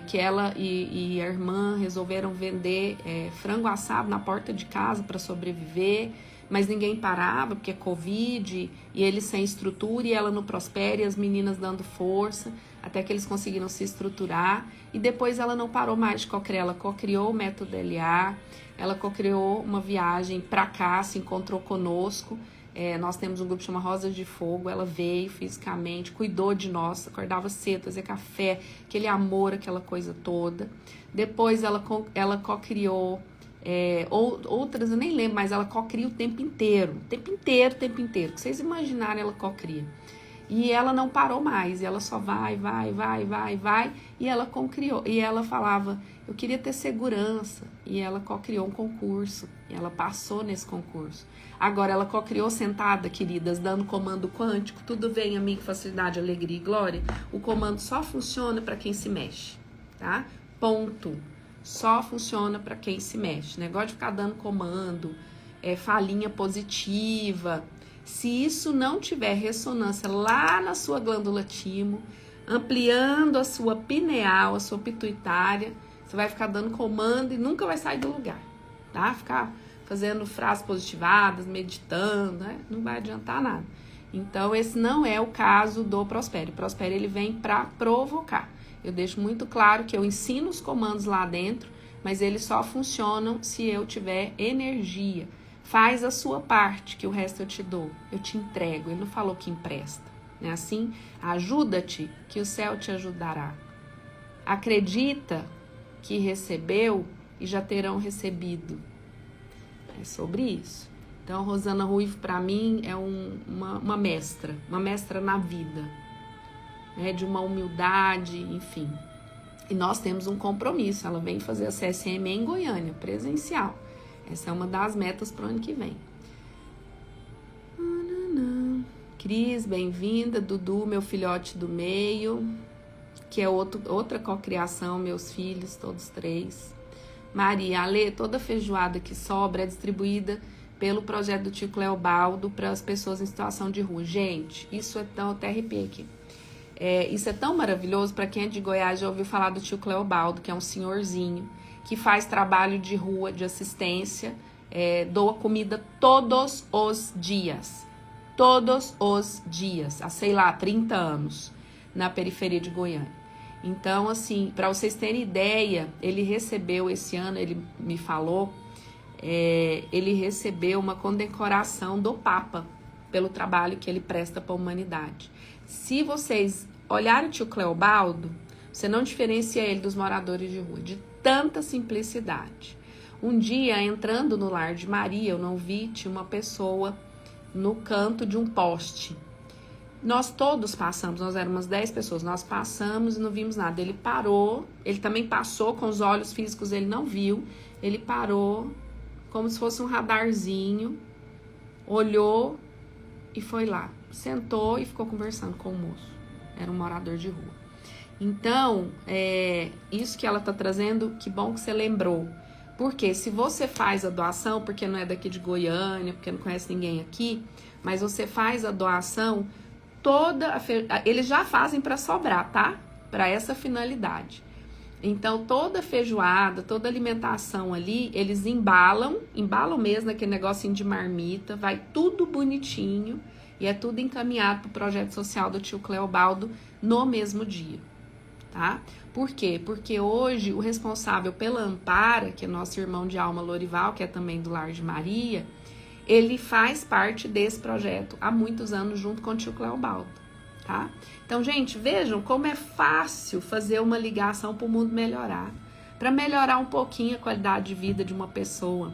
que ela e a irmã resolveram vender frango assado na porta de casa para sobreviver, mas ninguém parava, porque é Covid, e eles sem estrutura, e ela no Prospere, e as meninas dando força, até que eles conseguiram se estruturar, e depois ela não parou mais de cocriar, ela cocriou o método LA, ela cocriou uma viagem para cá, se encontrou conosco. Nós temos um grupo que chama Rosas de Fogo, ela veio fisicamente, cuidou de nós, acordava cedo, fazia café, aquele amor, aquela coisa toda. Depois ela cocriou outras, eu nem lembro, mas ela cocria o tempo inteiro, que vocês imaginarem ela cocria. E ela não parou mais, e ela só vai, e ela cocriou, e ela falava, eu queria ter segurança, e ela cocriou um concurso, e ela passou nesse concurso. Agora ela cocriou sentada, queridas, dando comando quântico, tudo vem a mim com facilidade, alegria e glória. O comando só funciona para quem se mexe, tá? Ponto. Só funciona para quem se mexe. Negócio de ficar dando comando, falinha positiva. Se isso não tiver ressonância lá na sua glândula timo, ampliando a sua pineal, a sua pituitária, você vai ficar dando comando e nunca vai sair do lugar, tá? Ficar fazendo frases positivadas, meditando, né? Não vai adiantar nada. Então, esse não é o caso do Prospere. O Prospere, ele vem para provocar. Eu deixo muito claro que eu ensino os comandos lá dentro, mas eles só funcionam se eu tiver energia. Faz a sua parte, que o resto eu te dou. Eu te entrego. Ele não falou que empresta. Não é assim? Ajuda-te, que o céu te ajudará. Acredita que recebeu e já terão recebido. É sobre isso. Então, Rosana Ruivo, para mim, é uma mestra na vida, né? De uma humildade, enfim. E nós temos um compromisso. Ela vem fazer a CSM em Goiânia, presencial. Essa é uma das metas para o ano que vem. Cris, bem-vinda. Dudu, meu filhote do meio, que é outra cocriação, meus filhos, todos 3. Maria, Alê, toda feijoada que sobra é distribuída pelo projeto do tio Cleobaldo para as pessoas em situação de rua. Gente, isso é tão... até arrepiei aqui. Isso é tão maravilhoso. Para quem é de Goiás já ouviu falar do tio Cleobaldo, que é um senhorzinho que faz trabalho de rua, de assistência, doa comida todos os dias. Todos os dias, há, sei lá, 30 anos, na periferia de Goiânia. Então, assim, para vocês terem ideia, ele recebeu esse ano, ele me falou, ele recebeu uma condecoração do Papa pelo trabalho que ele presta para a humanidade. Se vocês olharem o tio Cleobaldo, você não diferencia ele dos moradores de rua, de tanta simplicidade. Um dia, entrando no lar de Maria, eu não vi, tinha uma pessoa no canto de um poste. Nós todos passamos, nós éramos umas 10 pessoas, nós passamos e não vimos nada. Ele parou, ele também passou com os olhos físicos, ele não viu. Ele parou como se fosse um radarzinho, olhou e foi lá. Sentou e ficou conversando com o moço. Era um morador de rua. Então, isso que ela está trazendo, que bom que você lembrou. Porque se você faz a doação, porque não é daqui de Goiânia, porque não conhece ninguém aqui, mas você faz a doação, eles já fazem para sobrar, tá? Para essa finalidade. Então, toda feijoada, toda alimentação ali, eles embalam mesmo naquele negocinho de marmita, vai tudo bonitinho e é tudo encaminhado para o projeto social do tio Cleobaldo no mesmo dia, tá? Por quê? Porque hoje o responsável pela Ampara, que é nosso irmão de alma Lorival, que é também do Lar de Maria, ele faz parte desse projeto há muitos anos junto com o tio Cleobaldo, tá? Então, gente, vejam como é fácil fazer uma ligação para o mundo melhorar, para melhorar um pouquinho a qualidade de vida de uma pessoa.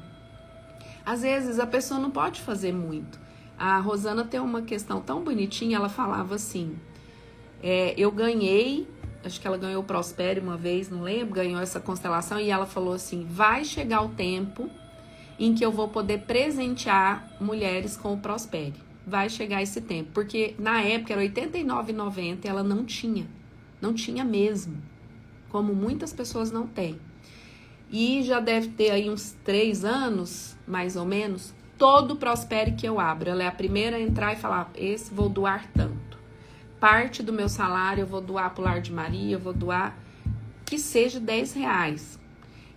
Às vezes a pessoa não pode fazer muito. A Rosana tem uma questão tão bonitinha, ela falava assim, Eu ganhei, acho que ela ganhou o Prospere uma vez, não lembro, ganhou essa constelação e ela falou assim, vai chegar o tempo em que eu vou poder presentear mulheres com o Prospere. Vai chegar esse tempo, porque na época era R$ 89,90 e ela não tinha mesmo, como muitas pessoas não têm. E já deve ter aí uns 3 anos, mais ou menos, todo o Prospere que eu abro. Ela é a primeira a entrar e falar, esse vou doar tanto. Parte do meu salário eu vou doar para o Lar de Maria, eu vou doar que seja R$10.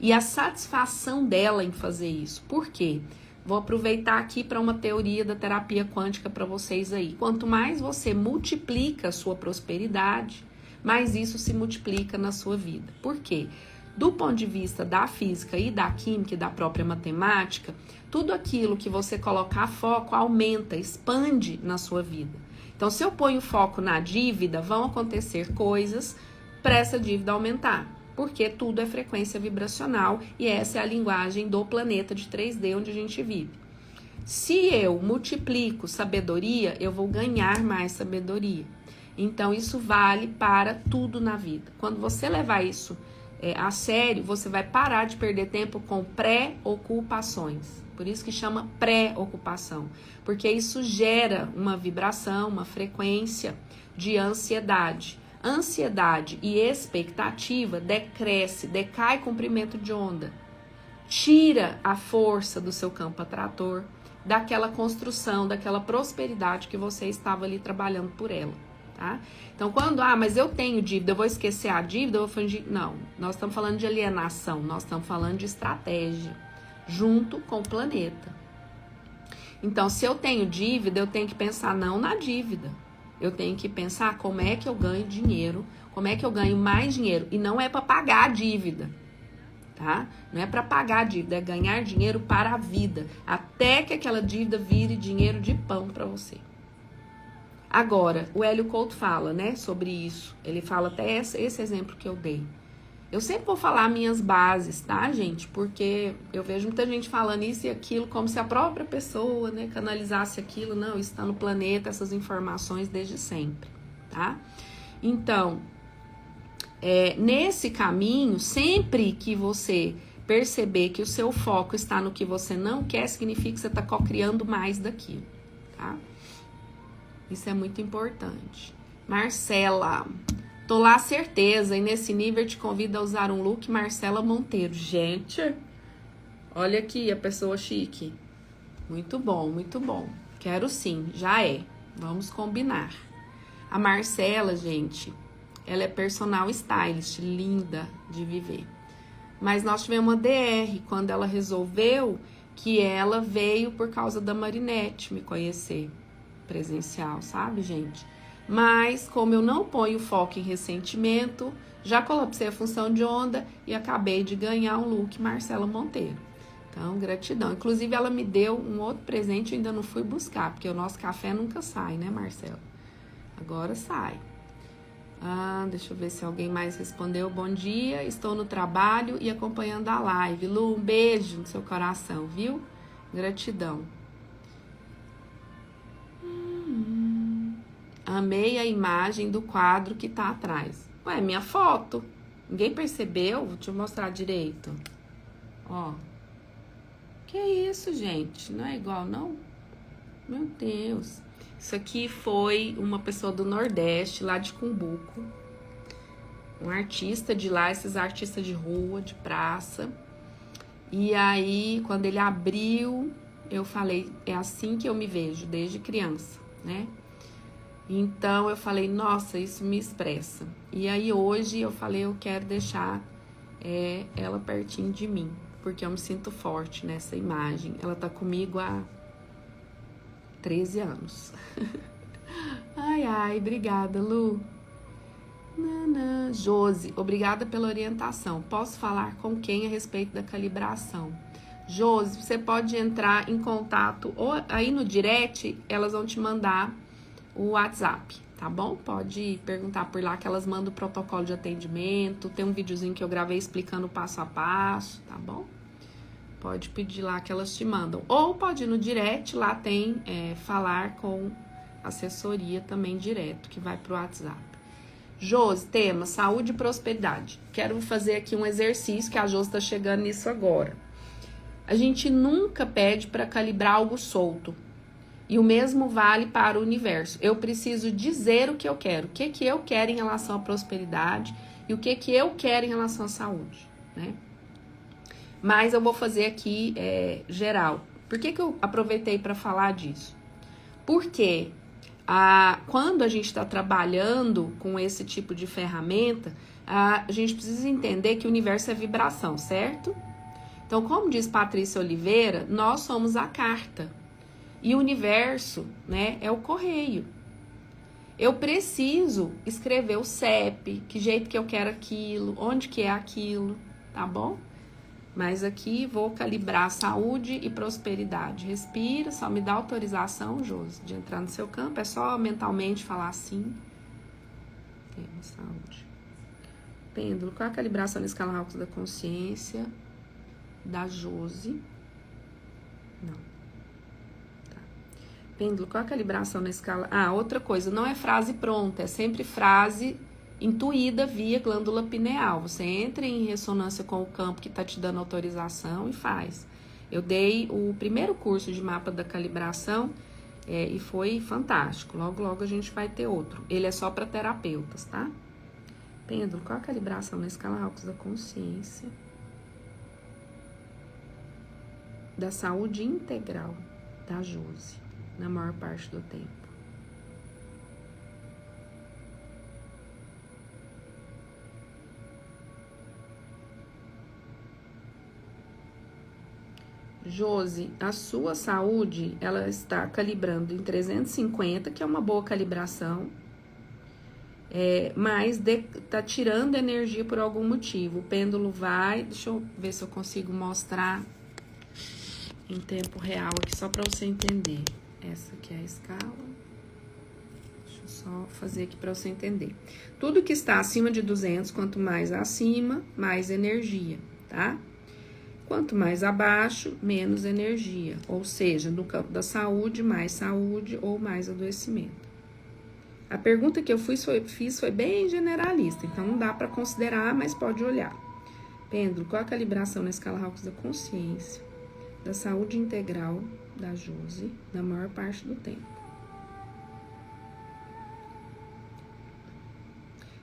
E a satisfação dela em fazer isso. Por quê? Vou aproveitar aqui para uma teoria da terapia quântica para vocês aí. Quanto mais você multiplica a sua prosperidade, mais isso se multiplica na sua vida. Por quê? Do ponto de vista da física e da química e da própria matemática, tudo aquilo que você colocar foco aumenta, expande na sua vida. Então, se eu ponho foco na dívida, vão acontecer coisas para essa dívida aumentar. Porque tudo é frequência vibracional e essa é a linguagem do planeta de 3D onde a gente vive. Se eu multiplico sabedoria, eu vou ganhar mais sabedoria. Então, isso vale para tudo na vida. Quando você levar isso a sério, você vai parar de perder tempo com pré-ocupações. Por isso que chama pré-ocupação. Porque isso gera uma vibração, uma frequência de ansiedade. Ansiedade e expectativa decresce, decai comprimento de onda. Tira a força do seu campo atrator, daquela construção, daquela prosperidade que você estava ali trabalhando por ela. Tá? Então, quando, mas eu tenho dívida, eu vou esquecer a dívida, eu vou fingir. Não, nós estamos falando de alienação, nós estamos falando de estratégia, junto com o planeta. Então, se eu tenho dívida, eu tenho que pensar não na dívida. Eu tenho que pensar como é que eu ganho dinheiro, como é que eu ganho mais dinheiro. E não é para pagar a dívida, tá? Não é para pagar a dívida, é ganhar dinheiro para a vida. Até que aquela dívida vire dinheiro de pão para você. Agora, o Hélio Couto fala, né, sobre isso. Ele fala até esse exemplo que eu dei. Eu sempre vou falar minhas bases, tá, gente? Porque eu vejo muita gente falando isso e aquilo como se a própria pessoa, né, canalizasse aquilo. Não, isso está no planeta, essas informações desde sempre, tá? Então, nesse caminho, sempre que você perceber que o seu foco está no que você não quer, significa que você está co-criando mais daquilo, tá? Isso é muito importante. Marcela, tô lá, certeza, e nesse nível te convido a usar um look Marcela Monteiro. Gente, olha aqui a pessoa chique. Muito bom, muito bom. Quero sim, já é. Vamos combinar. A Marcela, gente, ela é personal stylist, linda de viver. Mas nós tivemos uma DR quando ela resolveu que ela veio por causa da Marinette me conhecer. Presencial, sabe, gente? Mas como eu não ponho foco em ressentimento, já colapsei a função de onda e acabei de ganhar um look Marcela Monteiro. Então, gratidão. Inclusive, ela me deu um outro presente, eu ainda não fui buscar, porque o nosso café nunca sai, né, Marcela? Agora sai. Deixa eu ver se alguém mais respondeu. Bom dia, estou no trabalho e acompanhando a live. Lu, um beijo no seu coração, viu? Gratidão. Amei a imagem do quadro que tá atrás. Ué, minha foto. Ninguém percebeu? Vou te mostrar direito. Ó. Que isso, gente? Não é igual, não? Meu Deus. Isso aqui foi uma pessoa do Nordeste, lá de Cumbuco. Um artista de lá, esses artistas de rua, de praça. E aí, quando ele abriu, eu falei, é assim que eu me vejo, desde criança, né? Então, eu falei, nossa, isso me expressa. E aí, hoje, eu falei, eu quero deixar ela pertinho de mim, porque eu me sinto forte nessa imagem. Ela tá comigo há 13 anos. Ai, ai, obrigada, Lu. Josi, obrigada pela orientação. Posso falar com quem a respeito da calibração? Josi, você pode entrar em contato, ou aí no direct, elas vão te mandar o WhatsApp, tá bom? Pode perguntar por lá que elas mandam o protocolo de atendimento. Tem um videozinho que eu gravei explicando o passo a passo, tá bom? Pode pedir lá que elas te mandam. Ou pode ir no direct, lá tem falar com assessoria também direto, que vai pro WhatsApp. Josi, tema, saúde e prosperidade. Quero fazer aqui um exercício que a Josi está chegando nisso agora. A gente nunca pede para calibrar algo solto. E o mesmo vale para o universo. Eu preciso dizer o que eu quero. O que eu quero em relação à prosperidade e o que eu quero em relação à saúde, né? Mas eu vou fazer aqui geral. Por que eu aproveitei para falar disso? Porque quando a gente está trabalhando com esse tipo de ferramenta, a gente precisa entender que o universo é vibração, certo? Então, como diz Patrícia Oliveira, nós somos a carta. E o universo, né, é o correio. Eu preciso escrever o CEP, que jeito que eu quero aquilo, onde que é aquilo, tá bom? Mas aqui vou calibrar saúde e prosperidade. Respira, só me dá autorização, Josi, de entrar no seu campo. É só mentalmente falar assim. Temos saúde. Pêndulo, qual é a calibração na escala Hawkins da consciência? Da Josi. Não. Tá. Pêndulo, qual é a calibração na escala... outra coisa, não é frase pronta, é sempre frase intuída via glândula pineal. Você entra em ressonância com o campo que está te dando autorização e faz. Eu dei o primeiro curso de mapa da calibração e foi fantástico. Logo, logo a gente vai ter outro. Ele é só para terapeutas, tá? Pêndulo, qual a calibração na escala Hawkins da consciência? Da saúde integral da Josi, na maior parte do tempo. Josi, a sua saúde, ela está calibrando em 350, que é uma boa calibração, mas tá tirando energia por algum motivo. O pêndulo vai, deixa eu ver se eu consigo mostrar em tempo real aqui, só para você entender. Essa aqui é a escala. Deixa eu só fazer aqui para você entender. Tudo que está acima de 200, quanto mais acima, mais energia, tá? Quanto mais abaixo, menos energia. Ou seja, no campo da saúde, mais saúde ou mais adoecimento. A pergunta que eu fiz foi bem generalista, então não dá para considerar, mas pode olhar. Pêndulo, qual a calibração na escala Hawkins da consciência? Da saúde integral da Josi, na maior parte do tempo.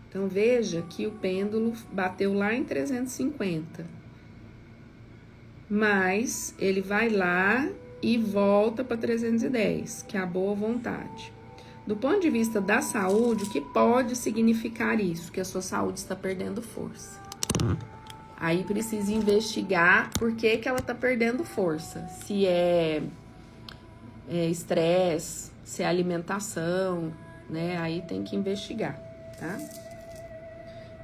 Então, veja que o pêndulo bateu lá em 350. Mas ele vai lá e volta para 310, que é a boa vontade. Do ponto de vista da saúde, o que pode significar isso? Que a sua saúde está perdendo força. Aí precisa investigar por que ela está perdendo força. Se é estresse, se é alimentação, né? Aí tem que investigar, tá?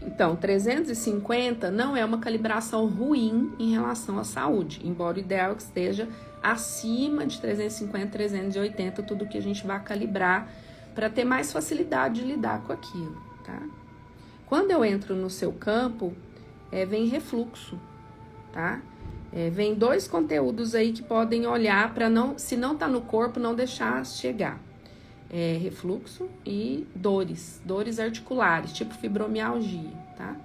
Então, 350 não é uma calibração ruim em relação à saúde, embora o ideal é que esteja acima de 350, 380, tudo que a gente vai calibrar para ter mais facilidade de lidar com aquilo, tá? Quando eu entro no seu campo, vem refluxo, tá? Vem 2 conteúdos aí que podem olhar para se não tá no corpo, não deixar chegar. Refluxo e dores articulares, tipo fibromialgia, tá?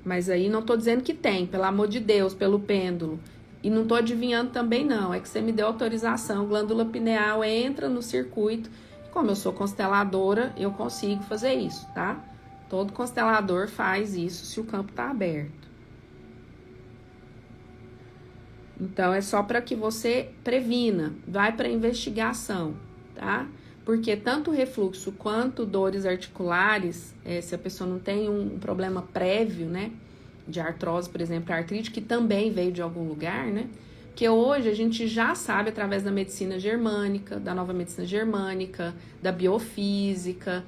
Mas aí não tô dizendo que tem, pelo amor de Deus, pelo pêndulo. E não tô adivinhando também não, é que você me deu autorização, glândula pineal entra no circuito. Como eu sou consteladora, eu consigo fazer isso, tá? Todo constelador faz isso se o campo tá aberto. Então, é só para que você previna, vai para investigação, tá? Porque tanto refluxo quanto dores articulares, se a pessoa não tem um problema prévio, né? De artrose, por exemplo, artrite, que também veio de algum lugar, né? Porque hoje a gente já sabe, através da medicina germânica, da nova medicina germânica, da biofísica,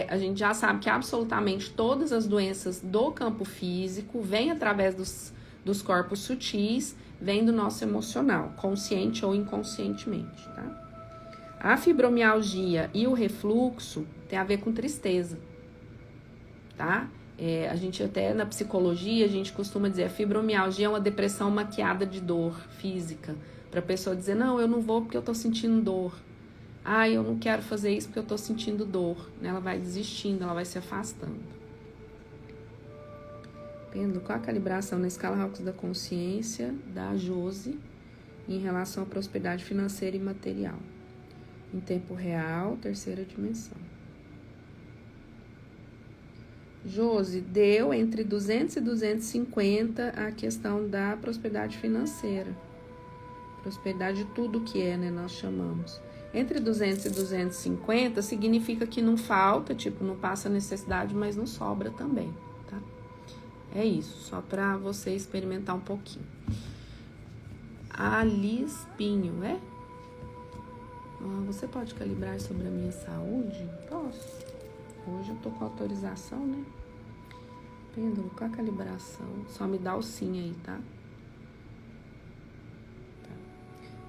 a gente já sabe que absolutamente todas as doenças do campo físico vêm através dos corpos sutis, vem do nosso emocional, consciente ou inconscientemente, tá? A fibromialgia e o refluxo tem a ver com tristeza, tá? A gente até na psicologia, a gente costuma dizer, a fibromialgia é uma depressão maquiada de dor física, para a pessoa dizer, não, eu não vou porque eu tô sentindo dor. Ah, eu não quero fazer isso porque eu tô sentindo dor. Ela vai desistindo, ela vai se afastando. Pêndulo, qual a calibração na escala Hawkes da consciência da Josi em relação à prosperidade financeira e material? Em tempo real, terceira dimensão. Josi, deu entre 200 e 250 a questão da prosperidade financeira. Prosperidade de tudo que é, né? Nós chamamos. Entre 200 e 250 significa que não falta, tipo, não passa necessidade, mas não sobra também, tá? É isso, só para você experimentar um pouquinho. Alice Pinho, é? Você pode calibrar sobre a minha saúde? Posso. Hoje eu tô com autorização, né? Pêndulo, qual a calibração? Só me dá o sim aí, tá?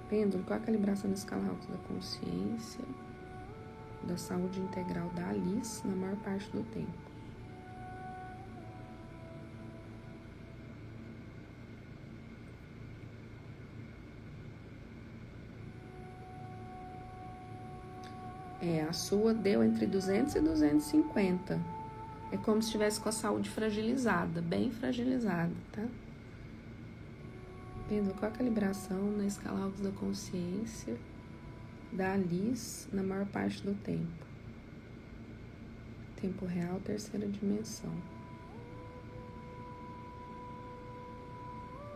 Pêndulo, qual a calibração na escala Hawkes da consciência, da saúde integral da Alice na maior parte do tempo? A sua deu entre 200 e 250. É como se estivesse com a saúde fragilizada, bem fragilizada, tá? Pêndulo, qual a calibração na escala Hawkes da consciência da Alice na maior parte do tempo? Tempo real, terceira dimensão.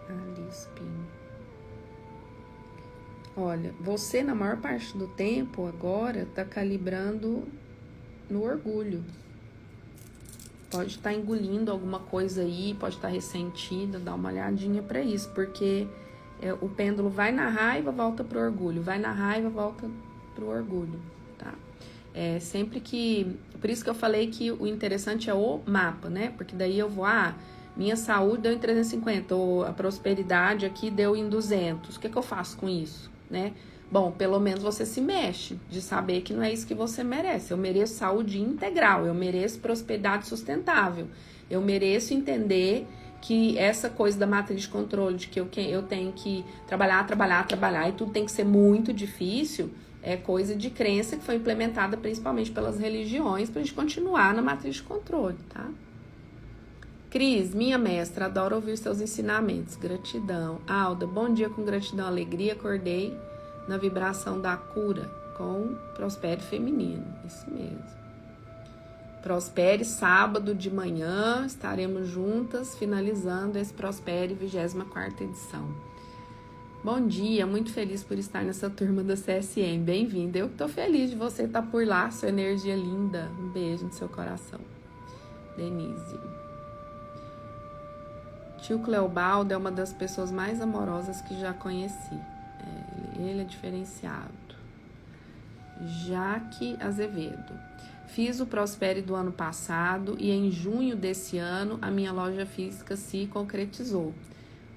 Alice Pinho. Olha, você na maior parte do tempo agora tá calibrando no orgulho. Pode estar engolindo alguma coisa aí, pode estar ressentida, dá uma olhadinha para isso, porque o pêndulo vai na raiva, volta pro orgulho, vai na raiva, volta pro orgulho, tá? Sempre que... Por isso que eu falei que o interessante é o mapa, né? Porque daí eu vou, minha saúde deu em 350, ou a prosperidade aqui deu em 200, o que eu faço com isso, né? Bom, pelo menos você se mexe de saber que não é isso que você merece. Eu mereço saúde integral, eu mereço prosperidade sustentável. Eu mereço entender que essa coisa da matriz de controle, de que eu tenho que trabalhar e tudo tem que ser muito difícil, é coisa de crença que foi implementada principalmente pelas religiões pra gente continuar na matriz de controle, tá? Cris, minha mestra, adoro ouvir seus ensinamentos. Gratidão. Alda, bom dia com gratidão, alegria, acordei na vibração da cura com Prospere Feminino, isso mesmo. Prospere, sábado de manhã, estaremos juntas finalizando esse Prospere 24ª edição. Bom dia, muito feliz por estar nessa turma da CSM, bem-vinda. Eu que tô feliz de você estar por lá, sua energia linda, um beijo no seu coração. Denise. Tio Cleobaldo é uma das pessoas mais amorosas que já conheci. Ele é diferenciado. Jaque Azevedo. Fiz o Prospere do ano passado e em junho desse ano a minha loja física se concretizou.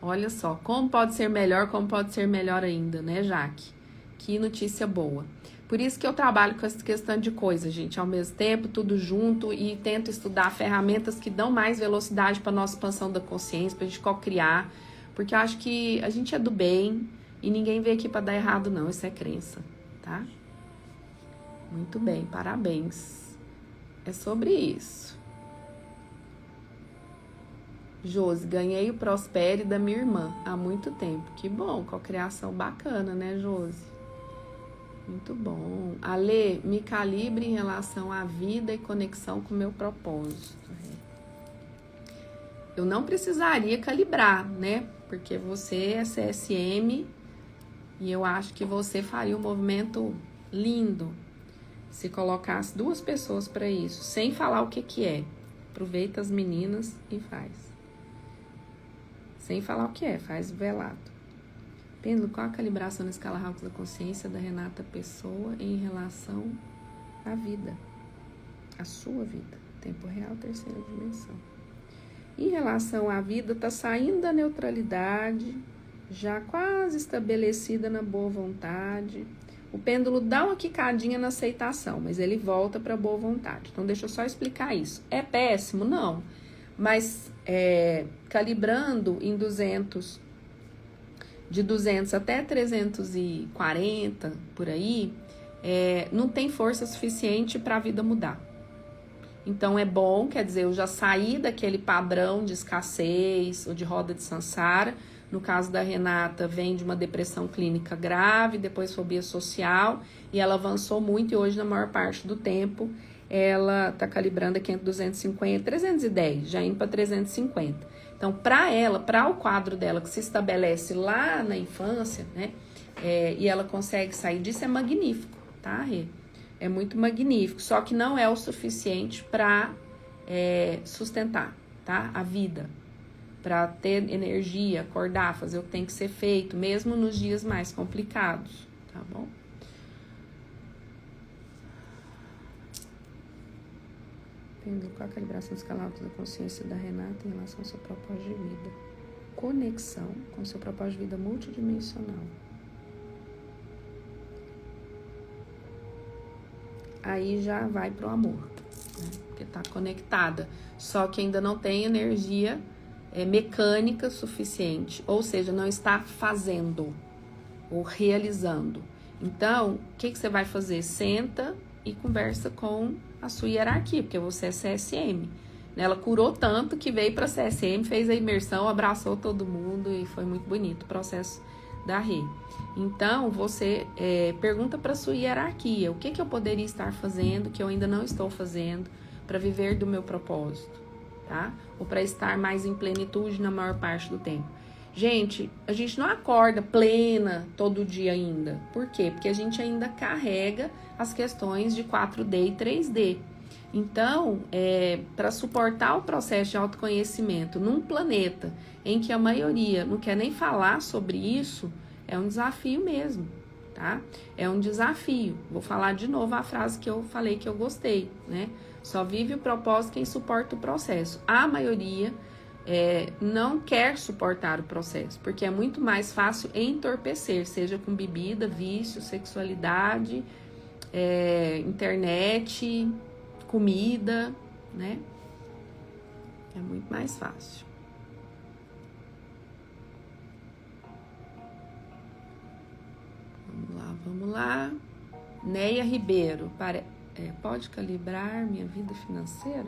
Olha só, como pode ser melhor ainda, né, Jaque? Que notícia boa. Por isso que eu trabalho com essa questão de coisas, gente, ao mesmo tempo, tudo junto, e tento estudar ferramentas que dão mais velocidade para a nossa expansão da consciência, para a gente co-criar, porque eu acho que a gente é do bem e ninguém veio aqui para dar errado, não, isso é crença, tá? Muito bem, parabéns. É sobre isso. Josi, ganhei o Prospere da minha irmã há muito tempo. Que bom, co-criação bacana, né, Josi? Muito bom. Ale, me calibre em relação à vida e conexão com o meu propósito. Eu não precisaria calibrar, né? Porque você é CSM e eu acho que você faria um movimento lindo se colocasse 2 pessoas para isso, sem falar o que é. Aproveita as meninas e faz. Sem falar o que é, faz o velado. Pêndulo, qual a calibração na escala Hawkes da consciência da Renata Pessoa em relação à vida? A sua vida. Tempo real, terceira dimensão. Em relação à vida, tá saindo da neutralidade, já quase estabelecida na boa vontade. O pêndulo dá uma quicadinha na aceitação, mas ele volta para boa vontade. Então, deixa eu só explicar isso. É péssimo? Não. Mas calibrando em 200, de 200 até 340, por aí, não tem força suficiente para a vida mudar. Então é bom, quer dizer, eu já saí daquele padrão de escassez ou de roda de Sansara. No caso da Renata, vem de uma depressão clínica grave, depois fobia social, e ela avançou muito e hoje, na maior parte do tempo, ela está calibrando aqui entre 250 e 310, já indo para 350. Então, para ela, para o quadro dela que se estabelece lá na infância, né, e ela consegue sair disso, é magnífico, tá, Rê? É muito magnífico, só que não é o suficiente para sustentar, tá, a vida. Para ter energia, acordar, fazer o que tem que ser feito, mesmo nos dias mais complicados, tá bom? Entendeu qual a calibração escalar da consciência da Renata em relação ao seu propósito de vida? Conexão com o seu propósito de vida multidimensional. Aí já vai pro amor, né? Porque tá conectada, só que ainda não tem energia mecânica suficiente, ou seja, não está fazendo ou realizando. Então, o que você vai fazer? Senta e conversa com a sua hierarquia, porque você é CSM. Ela curou tanto que veio para CSM, fez a imersão, abraçou todo mundo e foi muito bonito o processo da Rê. Então, você pergunta para a sua hierarquia, o que eu poderia estar fazendo que eu ainda não estou fazendo para viver do meu propósito, tá? Ou para estar mais em plenitude na maior parte do tempo. Gente, a gente não acorda plena todo dia ainda. Por quê? Porque a gente ainda carrega as questões de 4D e 3D. Então, para suportar o processo de autoconhecimento num planeta em que a maioria não quer nem falar sobre isso, é um desafio mesmo, tá? É um desafio. Vou falar de novo a frase que eu falei que eu gostei, né? Só vive o propósito quem suporta o processo. A maioria não quer suportar o processo, porque é muito mais fácil entorpecer, seja com bebida, vício, sexualidade, internet, comida, né? É muito mais fácil. Vamos lá. Neia Ribeiro, pode calibrar minha vida financeira?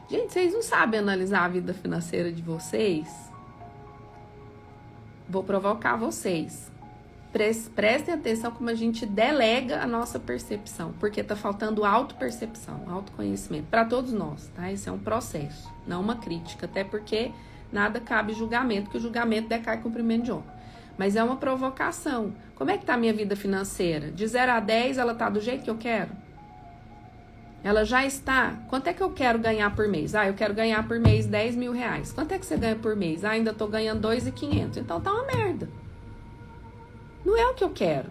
Gente, vocês não sabem analisar a vida financeira de vocês? Vou provocar vocês. Prestem atenção como a gente delega a nossa percepção, porque tá faltando autopercepção, autoconhecimento para todos nós, tá? Esse é um processo, não uma crítica, até porque nada cabe julgamento, que o julgamento decai cumprimento de honra. Mas é uma provocação. Como é que tá a minha vida financeira? De 0 a 10, ela tá do jeito que eu quero? Ela já está... Quanto é que eu quero ganhar por mês? Eu quero ganhar por mês 10 mil reais. Quanto é que você ganha por mês? Ainda tô ganhando 2.500. Então tá uma merda. Não é o que eu quero.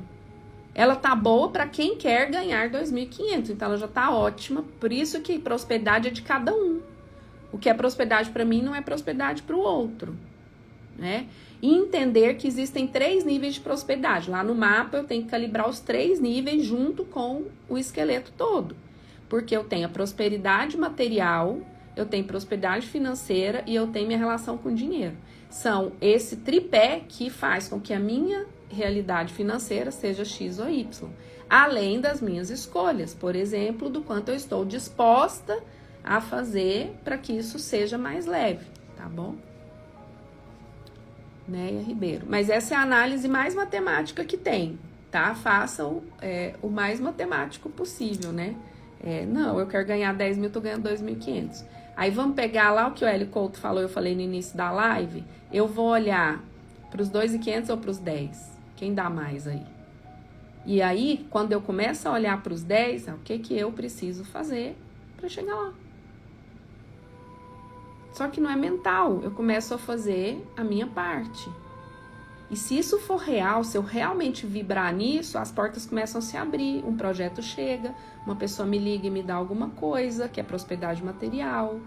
Ela tá boa para quem quer ganhar 2.500. Então ela já tá ótima. Por isso que prosperidade é de cada um. O que é prosperidade para mim não é prosperidade para o outro, né? E entender que existem 3 níveis de prosperidade. Lá no mapa eu tenho que calibrar os 3 níveis junto com o esqueleto todo. Porque eu tenho a prosperidade material, eu tenho prosperidade financeira e eu tenho minha relação com o dinheiro. São esse tripé que faz com que a minha realidade financeira seja X ou Y. Além das minhas escolhas, por exemplo, do quanto eu estou disposta a fazer para que isso seja mais leve, tá bom? Neia Ribeiro. Mas essa é a análise mais matemática que tem, tá? Façam o mais matemático possível, né? Não, eu quero ganhar 10 mil, tô ganhando 2.500. Aí vamos pegar lá o que o Hélio Couto falou, eu falei no início da live. Eu vou olhar para os 2.500 ou para os 10? Quem dá mais aí? E aí, quando eu começo a olhar para os 10, o que eu preciso fazer para chegar lá? Só que não é mental, eu começo a fazer a minha parte. E se isso for real, se eu realmente vibrar nisso, as portas começam a se abrir, um projeto chega, uma pessoa me liga e me dá alguma coisa, que é prosperidade material.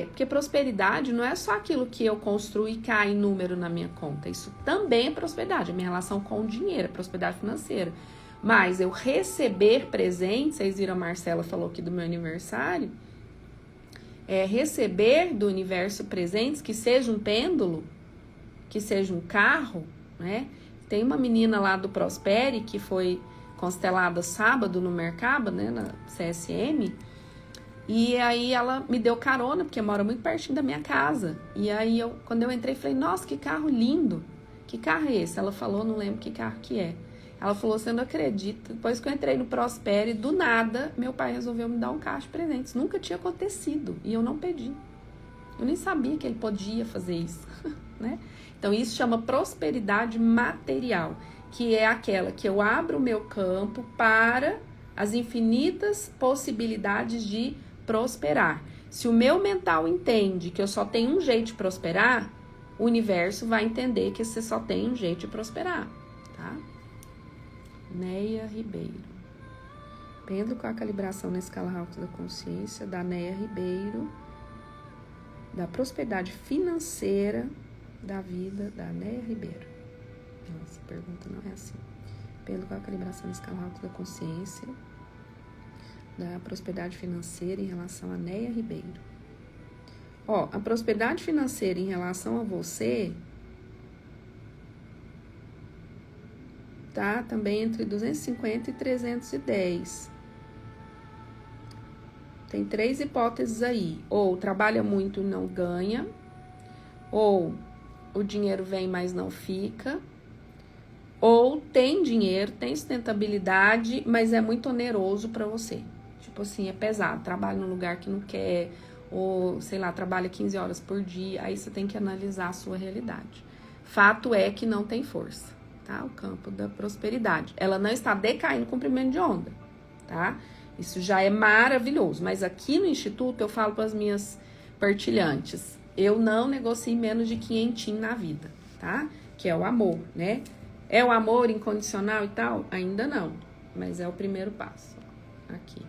Porque prosperidade não é só aquilo que eu construo e cai em número na minha conta, isso também é prosperidade, a minha relação com o dinheiro, é prosperidade financeira. Mas eu receber presentes, vocês viram a Marcela falou aqui do meu aniversário, receber do universo presentes, que seja um pêndulo, que seja um carro, né? Tem uma menina lá do Prospere que foi constelada sábado no Mercaba, né, na CSM. E aí ela me deu carona, porque mora muito pertinho da minha casa. E aí, quando eu entrei, falei, nossa, que carro lindo. Que carro é esse? Ela falou, não lembro que carro que é. Ela falou, você não acredita. Depois que eu entrei no Prospere, do nada, meu pai resolveu me dar um carro de presentes. Nunca tinha acontecido. E eu não pedi. Eu nem sabia que ele podia fazer isso, né? Então, isso chama prosperidade material, que é aquela que eu abro o meu campo para as infinitas possibilidades de prosperar. Se o meu mental entende que eu só tenho um jeito de prosperar, o universo vai entender que você só tem um jeito de prosperar, tá? Neia Ribeiro. Pêndulo com a calibração na escala Hawkes da consciência, da Neia Ribeiro, da prosperidade financeira da vida da Neia Ribeiro. Nossa, pergunta não é assim. Pêndulo com a calibração na escala Hawkes da consciência, da prosperidade financeira em relação a Neia Ribeiro. Ó, a prosperidade financeira em relação a você tá também entre 250 e 310. Tem 3 hipóteses aí. Ou trabalha muito e não ganha, ou o dinheiro vem, mas não fica, ou tem dinheiro, tem sustentabilidade, mas é muito oneroso para você. Tipo assim, é pesado, trabalha num lugar que não quer, ou, sei lá, trabalha 15 horas por dia, aí você tem que analisar a sua realidade. Fato é que não tem força, tá? O campo da prosperidade. Ela não está decaindo com comprimento de onda, tá? Isso já é maravilhoso, mas aqui no Instituto eu falo para as minhas partilhantes, eu não negocio menos de 500 na vida, tá? Que é o amor, né? É o amor incondicional e tal? Ainda não, mas é o primeiro passo, ó, aqui.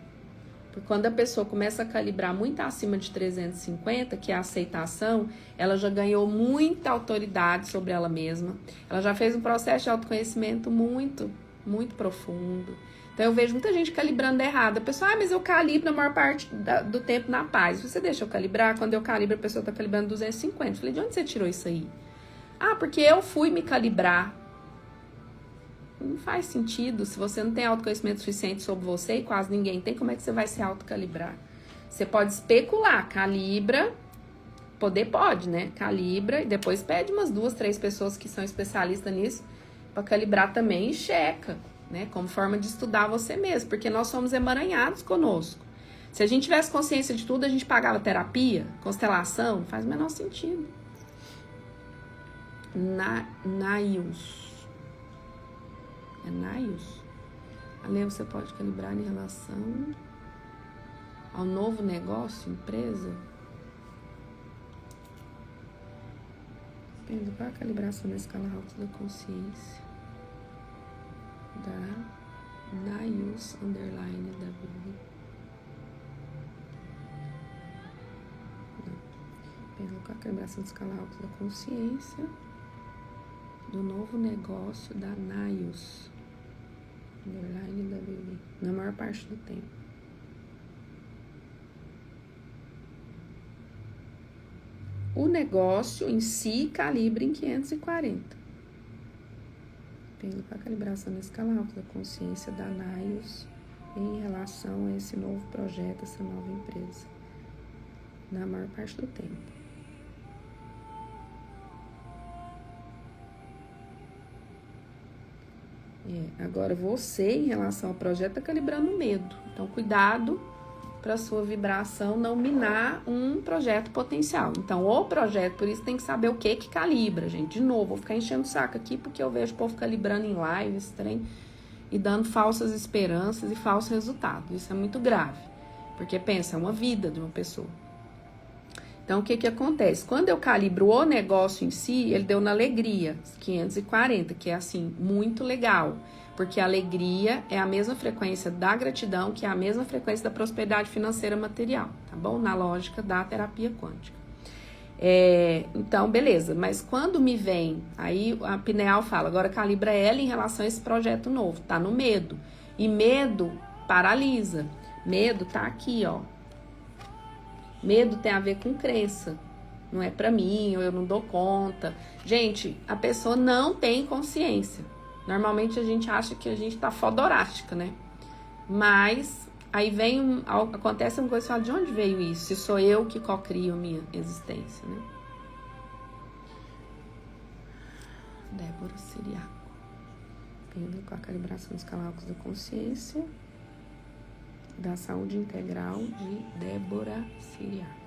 Porque quando a pessoa começa a calibrar muito acima de 350, que é a aceitação, ela já ganhou muita autoridade sobre ela mesma. Ela já fez um processo de autoconhecimento muito, muito profundo. Então eu vejo muita gente calibrando errado. A pessoa, mas eu calibro a maior parte do tempo na paz. Você deixa eu calibrar? Quando eu calibro, a pessoa está calibrando 250. Eu falei, de onde você tirou isso aí? Ah, porque eu fui me calibrar. Não faz sentido. Se você não tem autoconhecimento suficiente sobre você, e quase ninguém tem, como é que você vai se autocalibrar? Você pode especular, calibra, pode, né? Calibra e depois pede umas 2, 3 pessoas que são especialistas nisso para calibrar também e checa, né? Como forma de estudar você mesmo, porque nós somos emaranhados conosco. Se a gente tivesse consciência de tudo, a gente pagava terapia, constelação, não faz o menor sentido. Naius. É Naius. Ali você pode calibrar em relação ao novo negócio, empresa. Depende qual a calibração na escala Hawkes da consciência. Da Naius underline da Bíblia. Depende qual a calibração na escala Hawkes da consciência. Do novo negócio da Naius underline da Bíblia. Na maior parte do tempo. O negócio em si calibra em 540. Pelo com a calibração na escala alta da consciência da Naius em relação a esse novo projeto, essa nova empresa. Na maior parte do tempo. Agora você, em relação ao projeto, está calibrando o medo. Então, cuidado para a sua vibração não minar um projeto potencial. Então, o projeto, por isso tem que saber o que calibra, gente. De novo, vou ficar enchendo o saco aqui porque eu vejo o povo calibrando em live, esse trem, e dando falsas esperanças e falsos resultados. Isso é muito grave, porque pensa, é uma vida de uma pessoa. Então, o que acontece? Quando eu calibro o negócio em si, ele deu na alegria, 540, que é assim, muito legal. Porque a alegria é a mesma frequência da gratidão, que é a mesma frequência da prosperidade financeira material, tá bom? Na lógica da terapia quântica. Então, beleza. Mas quando me vem, aí a Pineal fala, agora calibra ela em relação a esse projeto novo. Tá no medo. E medo paralisa. Medo tá aqui, ó. Medo tem a ver com crença. Não é pra mim, ou eu não dou conta. Gente, a pessoa não tem consciência. Normalmente a gente acha que a gente tá fodorástica, né? Mas aí acontece uma coisa e fala, de onde veio isso? Se sou eu que cocrio a minha existência, né? Débora Siriaco. Pedro com a calibração dos canais da consciência da saúde integral de Débora Siriaco.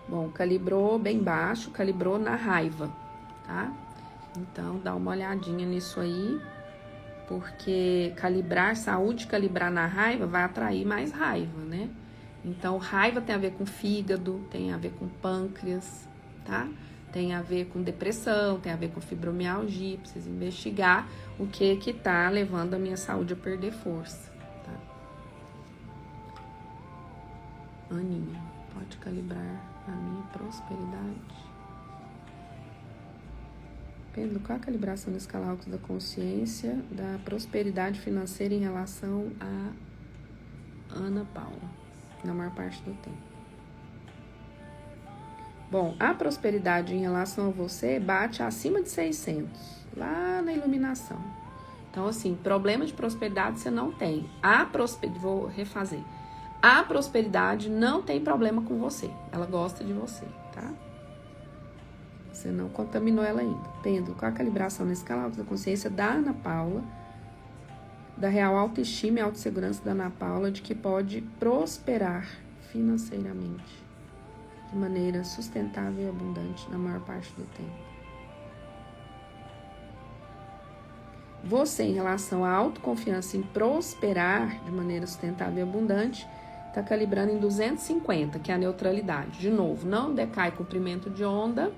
Bom, calibrou bem baixo, calibrou na raiva, tá? Então, dá uma olhadinha nisso aí, porque saúde calibrar na raiva vai atrair mais raiva, né? Então, raiva tem a ver com fígado, tem a ver com pâncreas, tá? Tem a ver com depressão, tem a ver com fibromialgia, precisa investigar o que tá levando a minha saúde a perder força, tá? Aninha, pode calibrar a minha prosperidade. Pedro, qual a calibração da escala alta da consciência da prosperidade financeira em relação a Ana Paula, na maior parte do tempo? Bom, a prosperidade em relação a você bate acima de 600, lá na iluminação. Então, assim, problema de prosperidade você não tem. Vou refazer. A prosperidade não tem problema com você. Ela gosta de você, tá? Você não contaminou ela ainda. Pêndulo, qual a calibração na escala alta da consciência da Ana Paula, da real autoestima e autossegurança da Ana Paula, de que pode prosperar financeiramente de maneira sustentável e abundante na maior parte do tempo? Você, em relação à autoconfiança em prosperar de maneira sustentável e abundante, está calibrando em 250, que é a neutralidade. De novo, não decai comprimento de onda,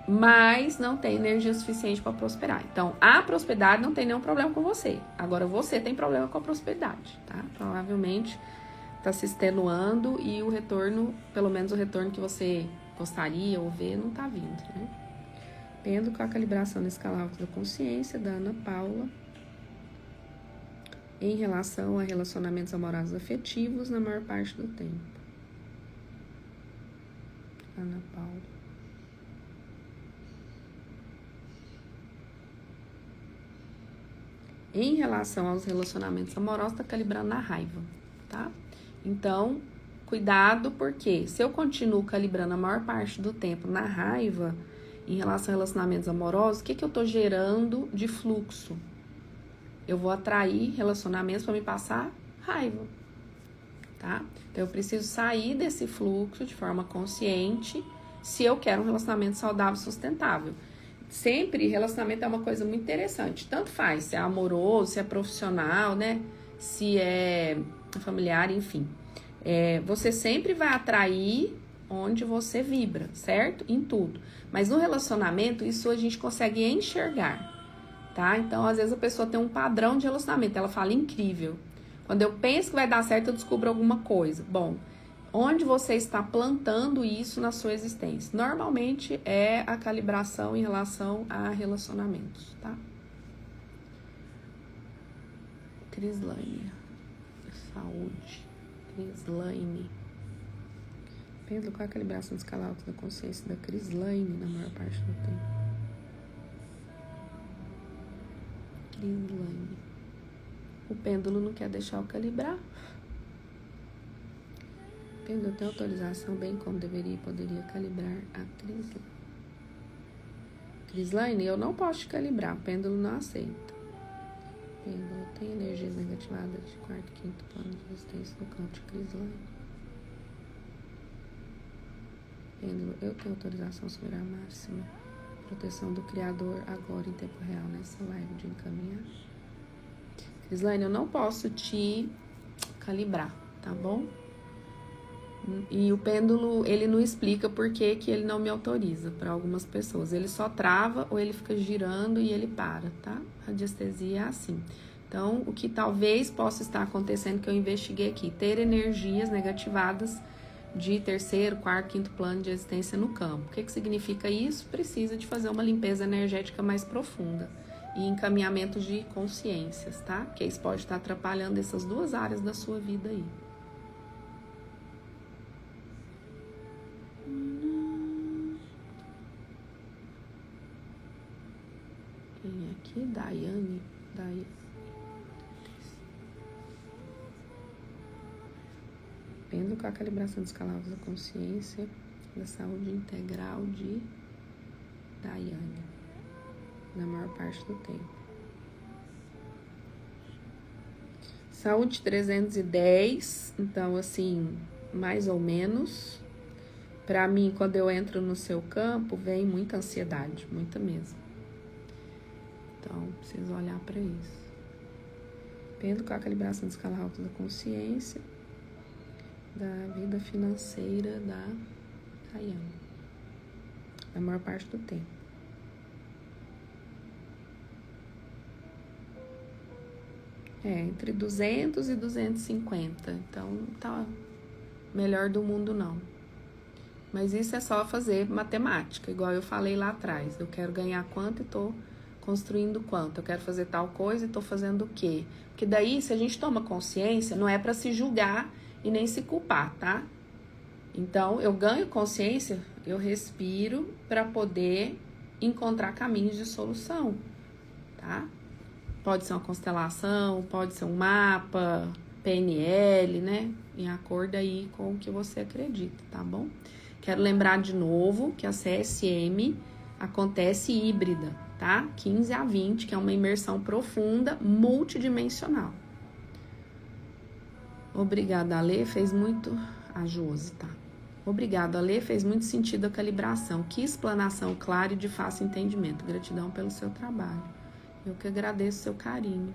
mas não tem energia suficiente para prosperar. Então, a prosperidade não tem nenhum problema com você. Agora, você tem problema com a prosperidade, tá? Provavelmente está se extenuando e o retorno, pelo menos o retorno que você gostaria ou ver, não está vindo, né? Pêndulo com a calibração na escala alta da consciência da Ana Paula em relação a relacionamentos amorosos afetivos na maior parte do tempo. Ana Paula. Em relação aos relacionamentos amorosos, está calibrando na raiva, tá? Então, cuidado, porque se eu continuo calibrando a maior parte do tempo na raiva, em relação a relacionamentos amorosos, o que eu tô gerando de fluxo? Eu vou atrair relacionamentos para me passar raiva, tá? Então, eu preciso sair desse fluxo de forma consciente se eu quero um relacionamento saudável e sustentável. Sempre, relacionamento é uma coisa muito interessante. Tanto faz se é amoroso, se é profissional, né? Se é familiar, enfim. Você sempre vai atrair onde você vibra, certo? Em tudo. Mas no relacionamento, isso a gente consegue enxergar. Tá? Então, às vezes a pessoa tem um padrão de relacionamento, ela fala incrível. Quando eu penso que vai dar certo, eu descubro alguma coisa. Bom, onde você está plantando isso na sua existência? Normalmente é a calibração em relação a relacionamentos, tá? Crislaine, saúde. Crislaine. Pêndulo, qual a calibração de escala alta da consciência da Crislaine na maior parte do tempo? O pêndulo não quer deixar eu calibrar. O pêndulo tem autorização, bem como deveria e poderia calibrar a Crislaine. Crislaine, eu não posso te calibrar, o pêndulo não aceita. O pêndulo tem energias negativadas de quarto e quinto plano de resistência no campo de Crislaine. Pêndulo, eu tenho autorização sobre a máxima proteção do Criador agora em tempo real nessa live de encaminhar. Crislaine, eu não posso te calibrar, tá bom? E o pêndulo, ele não explica por que ele não me autoriza para algumas pessoas. Ele só trava ou ele fica girando e ele para, tá? A radiestesia é assim. Então, o que talvez possa estar acontecendo que eu investiguei aqui, ter energias negativadas de terceiro, quarto, quinto plano de existência no campo. O que significa isso? Precisa de fazer uma limpeza energética mais profunda e encaminhamento de consciências, tá? Que isso pode estar atrapalhando essas duas áreas da sua vida aí. aqui, Daiane. Pêndulo com a calibração dos calabos da consciência, da saúde integral de Daiane, na maior parte do tempo. Saúde 310, então assim, mais ou menos. Pra mim, quando eu entro no seu campo, vem muita ansiedade, muita mesmo. Então, preciso olhar para isso. Pêndulo com a calibração dos calabos da consciência, da vida financeira da Daiane, a maior parte do tempo. Entre 200 e 250, então tá melhor do mundo não. Mas isso é só fazer matemática, igual eu falei lá atrás. Eu quero ganhar quanto e tô construindo quanto. Eu quero fazer tal coisa e tô fazendo o quê? Porque daí, se a gente toma consciência, não é para se julgar e nem se culpar, tá? Então, eu ganho consciência, eu respiro para poder encontrar caminhos de solução, tá? Pode ser uma constelação, pode ser um mapa, PNL, né? Em acordo aí com o que você acredita, tá bom? Quero lembrar de novo que a CSM acontece híbrida, tá? 15 a 20, que é uma imersão profunda, multidimensional. Obrigada, Ale, fez muito... A Josi, tá? Obrigada, Ale, fez muito sentido a calibração. Que explanação clara e de fácil entendimento. Gratidão pelo seu trabalho. Eu que agradeço o seu carinho.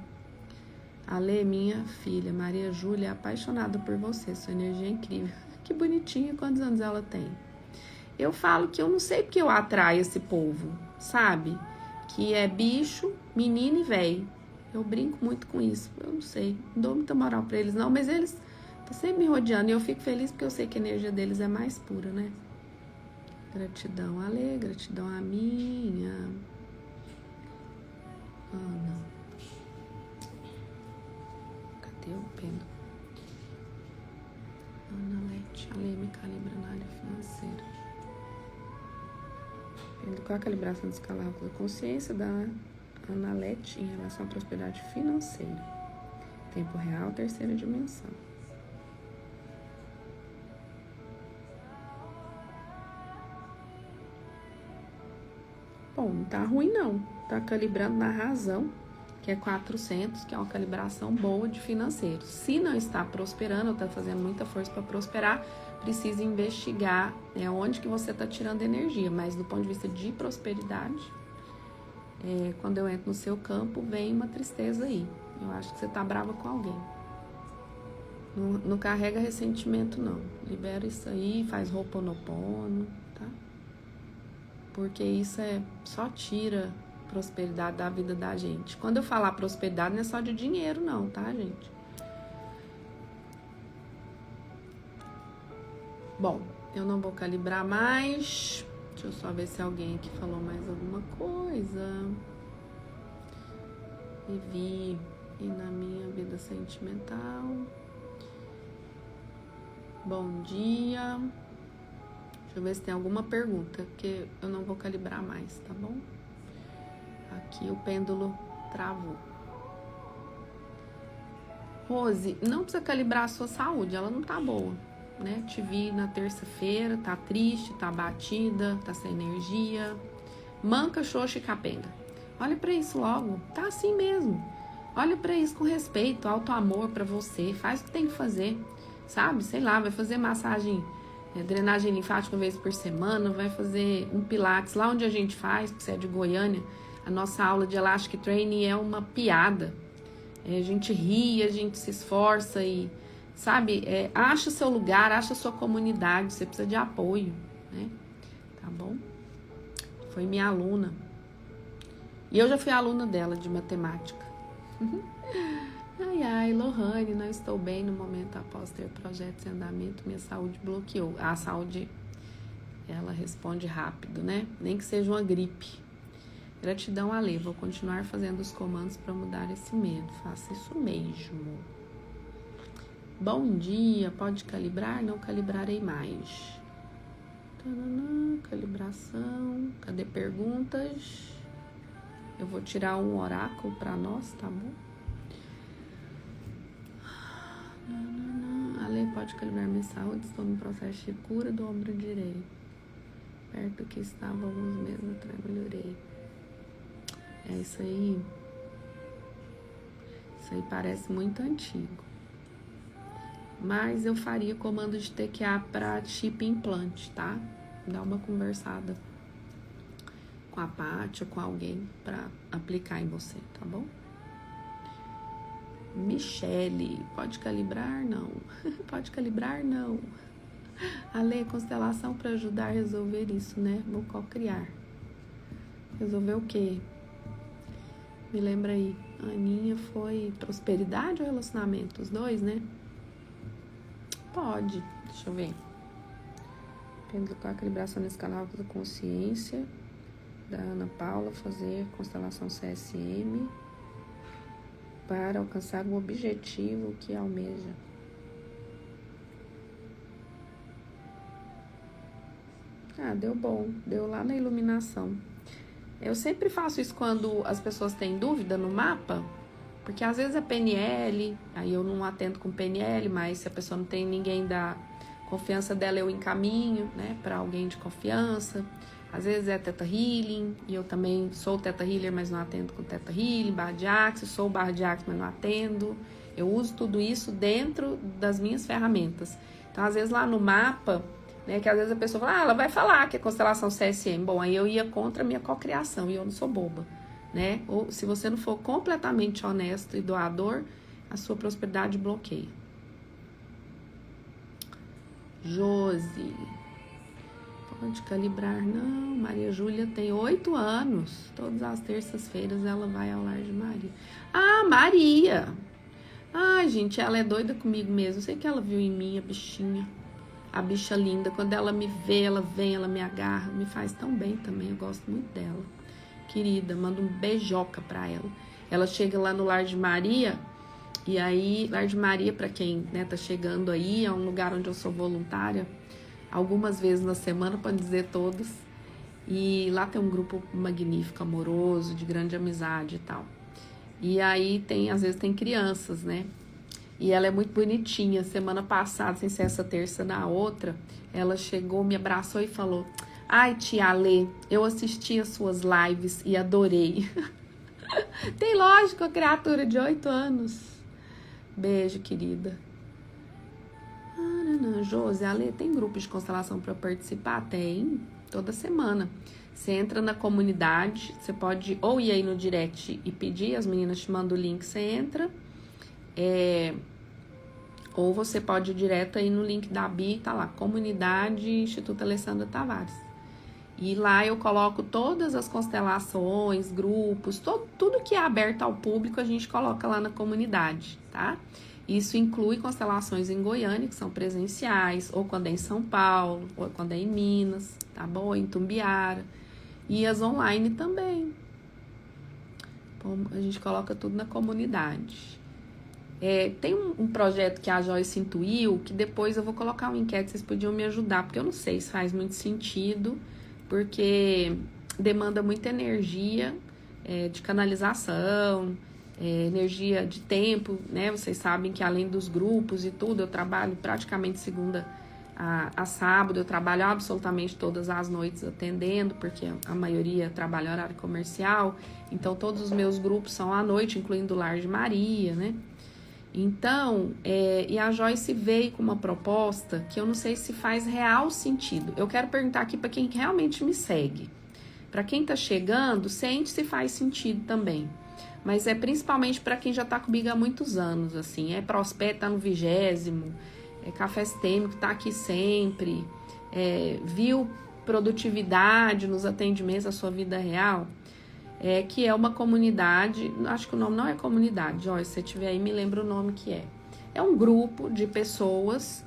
Ale, minha filha, Maria Júlia, é apaixonada por você. Sua energia é incrível. Que bonitinha, quantos anos ela tem? Eu falo que eu não sei porque eu atraio esse povo, sabe? Que é bicho, menino e véio. Eu brinco muito com isso, eu não sei. Não dou muita moral pra eles não, mas eles estão sempre me rodeando. E eu fico feliz porque eu sei que a energia deles é mais pura, né? Gratidão, Ale, gratidão a minha. Ana. Cadê o pêndulo? Ana Lete, Ale me calibra na área financeira. Pêndulo com a calibração dos calabos da consciência da Ana Lete em relação à prosperidade financeira. Tempo real, terceira dimensão. Bom, não tá ruim não. Tá calibrando na razão, que é 400, que é uma calibração boa de financeiro. Se não está prosperando, ou está fazendo muita força para prosperar, precisa investigar onde que você está tirando energia. Mas do ponto de vista de prosperidade, quando eu entro no seu campo, vem uma tristeza aí. Eu acho que você tá brava com alguém. Não carrega ressentimento, não. Libera isso aí, faz Ho'oponopono, tá? Porque isso só tira prosperidade da vida da gente. Quando eu falar prosperidade, não é só de dinheiro, não, tá, gente? Bom, eu não vou calibrar mais. Deixa eu só ver se alguém aqui falou mais alguma coisa. Vivi e na minha vida sentimental. Bom dia. Deixa eu ver se tem alguma pergunta, porque eu não vou calibrar mais, tá bom? Aqui o pêndulo travou. Rose, não precisa calibrar a sua saúde, ela não tá boa, né? Te vi na terça-feira, tá triste, tá abatida, tá sem energia, manca, xoxa e capenga. Olha pra isso logo, tá assim mesmo. Olha pra isso com respeito, alto amor pra você, faz o que tem que fazer, sabe? Sei lá, vai fazer massagem, drenagem linfática uma vez por semana, vai fazer um pilates lá onde a gente faz, porque você é de Goiânia. A nossa aula de Elastic Training é uma piada. A gente ri, a gente se esforça e, sabe, acha seu lugar, acha sua comunidade, você precisa de apoio, né? Tá bom? Foi minha aluna. E eu já fui aluna dela de matemática. Ai, Lohane, não estou bem no momento após ter projetos em andamento, minha saúde bloqueou. A saúde, ela responde rápido, né? Nem que seja uma gripe. Gratidão, Ale. Vou continuar fazendo os comandos para mudar esse medo. Faça isso mesmo. Bom dia. Pode calibrar? Não calibrarei mais. Tanana, calibração. Cadê perguntas? Eu vou tirar um oráculo para nós, tá bom? A lei pode calibrar minha saúde. Estou no processo de cura do ombro direito. Perto do que estava alguns meses atrás, melhorei. É isso aí. Isso aí parece muito antigo. Mas eu faria comando de TQA para chip implante, tá? Dá uma conversada com a Paty ou com alguém para aplicar em você, tá bom? Michele, pode calibrar? Não. Pode calibrar? Não. A lei constelação para ajudar a resolver isso, né? Vou co-criar. Resolver o quê? Me lembra aí. A Aninha foi prosperidade ou relacionamento? Os dois, né? Pode. Deixa eu ver. Pêndulo com a calibração nesse canal da consciência. Da Ana Paula, fazer constelação CSM para alcançar o objetivo que almeja. Ah, deu bom. Deu lá na iluminação. Eu sempre faço isso quando as pessoas têm dúvida no mapa, porque às vezes é PNL, aí eu não atendo com PNL, mas se a pessoa não tem ninguém da confiança dela, eu encaminho, né, para alguém de confiança. Às vezes é Theta Healing, e eu também sou Theta Healer, mas não atendo com Theta Healing, Barra de Axis, sou Barra de Axis, mas não atendo. Eu uso tudo isso dentro das minhas ferramentas. Então, às vezes lá no mapa, né, que às vezes a pessoa fala, ela vai falar que é constelação CSM. Bom, aí eu ia contra a minha cocriação, e eu não sou boba, né? Ou se você não for completamente honesto e doador, a sua prosperidade bloqueia. Josi. Pode calibrar, não. Maria Júlia tem 8 anos. Todas as terças-feiras ela vai ao Lar de Maria. Ah, Maria! Ai, gente, ela é doida comigo mesmo. Sei que ela viu em mim a bichinha. A bicha linda. Quando ela me vê, ela vem, ela me agarra. Me faz tão bem também. Eu gosto muito dela. Querida, manda um beijoca pra ela. Ela chega lá no Lar de Maria. E aí, Lar de Maria, pra quem, né, tá chegando aí, é um lugar onde eu sou voluntária. Algumas vezes na semana, para dizer todos. E lá tem um grupo magnífico, amoroso, de grande amizade e tal. E aí às vezes tem crianças, né? E ela é muito bonitinha. Semana passada, sem ser essa terça, na outra, ela chegou, me abraçou e falou: ai, tia Lê, eu assisti as suas lives e adorei. Tem lógico, a criatura de 8 anos. Beijo, querida. Josi, Ale, tem grupo de constelação para participar? Tem, toda semana. Você entra na comunidade, você pode ou ir aí no direct e pedir, as meninas te mandam o link, você entra. Ou você pode ir direto aí no link da Bi, tá lá, Comunidade Instituto Alessandra Tavares. E lá eu coloco todas as constelações, grupos, tudo que é aberto ao público a gente coloca lá na comunidade, tá? Isso inclui constelações em Goiânia, que são presenciais, ou quando é em São Paulo, ou quando é em Minas, tá bom? Em Tumbiara. E as online também. Bom, a gente coloca tudo na comunidade. Tem um projeto que a Joyce intuiu, que depois eu vou colocar uma enquete, vocês podiam me ajudar, porque eu não sei se faz muito sentido, porque demanda muita energia de canalização, energia de tempo, né? Vocês sabem que além dos grupos e tudo, eu trabalho praticamente segunda a sábado, eu trabalho absolutamente todas as noites atendendo, porque a maioria trabalha horário comercial, então todos os meus grupos são à noite, incluindo o Lar de Maria, né? Então, e a Joyce veio com uma proposta que eu não sei se faz real sentido. Eu quero perguntar aqui para quem realmente me segue. Para quem tá chegando, sente se faz sentido também. Mas é principalmente para quem já tá comigo há muitos anos, assim. Prospera, tá no 20º, Café Sistêmico, tá aqui sempre. Viu produtividade nos atendimentos da sua vida real. Que é uma comunidade, acho que o nome não é comunidade, Joyce, se você tiver aí, me lembra o nome que é. É um grupo de pessoas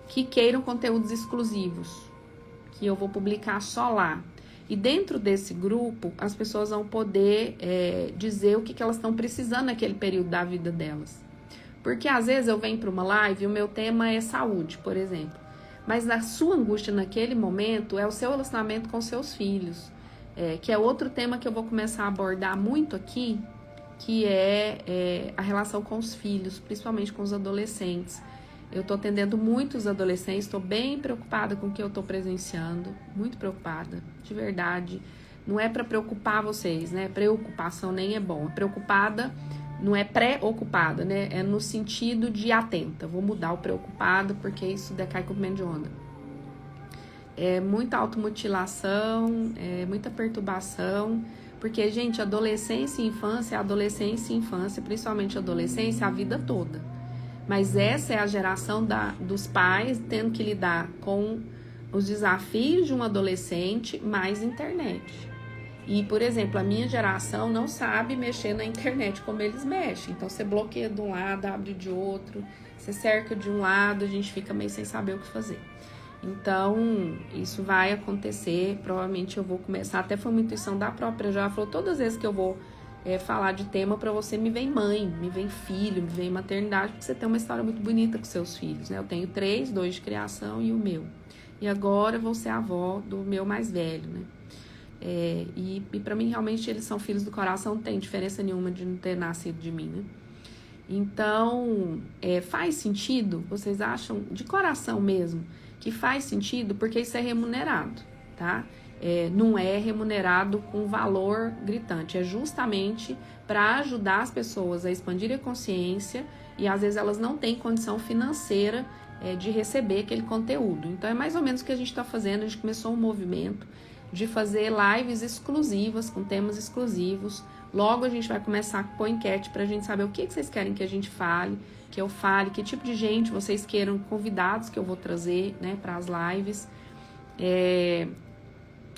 que queiram conteúdos exclusivos, que eu vou publicar só lá. E dentro desse grupo, as pessoas vão poder dizer o que elas estão precisando naquele período da vida delas. Porque às vezes eu venho para uma live e o meu tema é saúde, por exemplo. Mas a sua angústia naquele momento é o seu relacionamento com seus filhos. que é outro tema que eu vou começar a abordar muito aqui, que é a relação com os filhos, principalmente com os adolescentes. Eu tô atendendo muitos adolescentes, estou bem preocupada com o que eu tô presenciando, muito preocupada, de verdade. Não é para preocupar vocês, né? Preocupação nem é bom. Preocupada não é pré-ocupada, né? É no sentido de atenta. Vou mudar o preocupado porque isso decai com o de onda. É muita automutilação, muita perturbação. Porque, gente, adolescência e infância, principalmente adolescência, a vida toda. Mas essa é a geração dos pais tendo que lidar com os desafios de um adolescente mais internet. E, por exemplo, a minha geração não sabe mexer na internet como eles mexem. Então, você bloqueia de um lado, abre de outro, você cerca de um lado, a gente fica meio sem saber o que fazer. Então, isso vai acontecer, provavelmente eu vou começar, até foi uma intuição da própria, já falou, todas as vezes que eu vou falar de tema para você, me vem mãe, me vem filho, me vem maternidade, porque você tem uma história muito bonita com seus filhos, né? Eu tenho 3, 2 de criação e o meu. E agora eu vou ser a avó do meu mais velho, né? E para mim, realmente, eles são filhos do coração, não tem diferença nenhuma de não ter nascido de mim, né? Então, faz sentido, vocês acham, de coração mesmo, que faz sentido, porque isso é remunerado, tá? Não é remunerado com valor gritante, é justamente para ajudar as pessoas a expandir a consciência e às vezes elas não têm condição financeira de receber aquele conteúdo. Então é mais ou menos o que a gente está fazendo, a gente começou um movimento de fazer lives exclusivas, com temas exclusivos. Logo a gente vai começar a pôr enquete para a gente saber o que vocês querem que a gente fale, que eu fale, que tipo de gente vocês queiram, convidados que eu vou trazer, né, para as lives,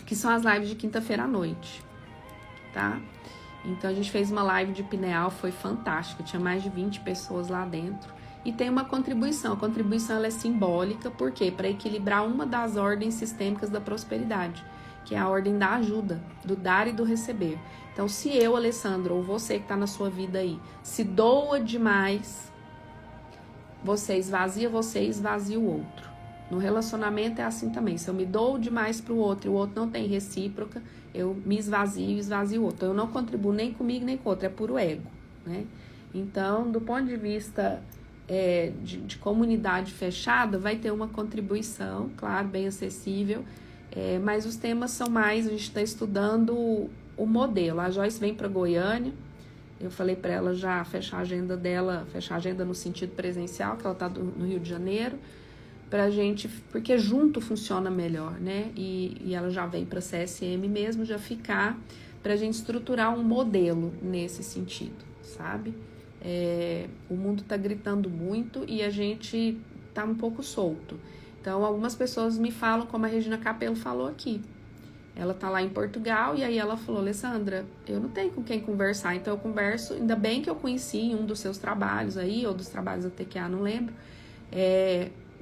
que são as lives de quinta-feira à noite, tá? Então a gente fez uma live de pineal, foi fantástica, tinha mais de 20 pessoas lá dentro. E tem uma contribuição, a contribuição ela é simbólica, por quê? Para equilibrar uma das ordens sistêmicas da prosperidade, que é a ordem da ajuda, do dar e do receber. Então, se eu, Alessandra, ou você que está na sua vida aí, se doa demais, você esvazia o outro. No relacionamento é assim também. Se eu me dou demais para o outro e o outro não tem recíproca, eu me esvazio o outro. Então, eu não contribuo nem comigo nem com o outro, é puro ego, né? Então, do ponto de vista de comunidade fechada, vai ter uma contribuição, claro, bem acessível, mas os temas são mais, a gente está estudando o modelo. A Joyce vem para Goiânia, eu falei para ela já fechar a agenda dela, fechar a agenda no sentido presencial, que ela está no Rio de Janeiro, pra gente, porque junto funciona melhor, né? E ela já vem para CSM mesmo, já ficar, pra gente estruturar um modelo nesse sentido, sabe? O mundo tá gritando muito e a gente tá um pouco solto. Então, algumas pessoas me falam, como a Regina Capello falou aqui. Ela tá lá em Portugal e aí ela falou, Alessandra, eu não tenho com quem conversar, então eu converso, ainda bem que eu conheci em um dos seus trabalhos aí, ou dos trabalhos da TQA, não lembro,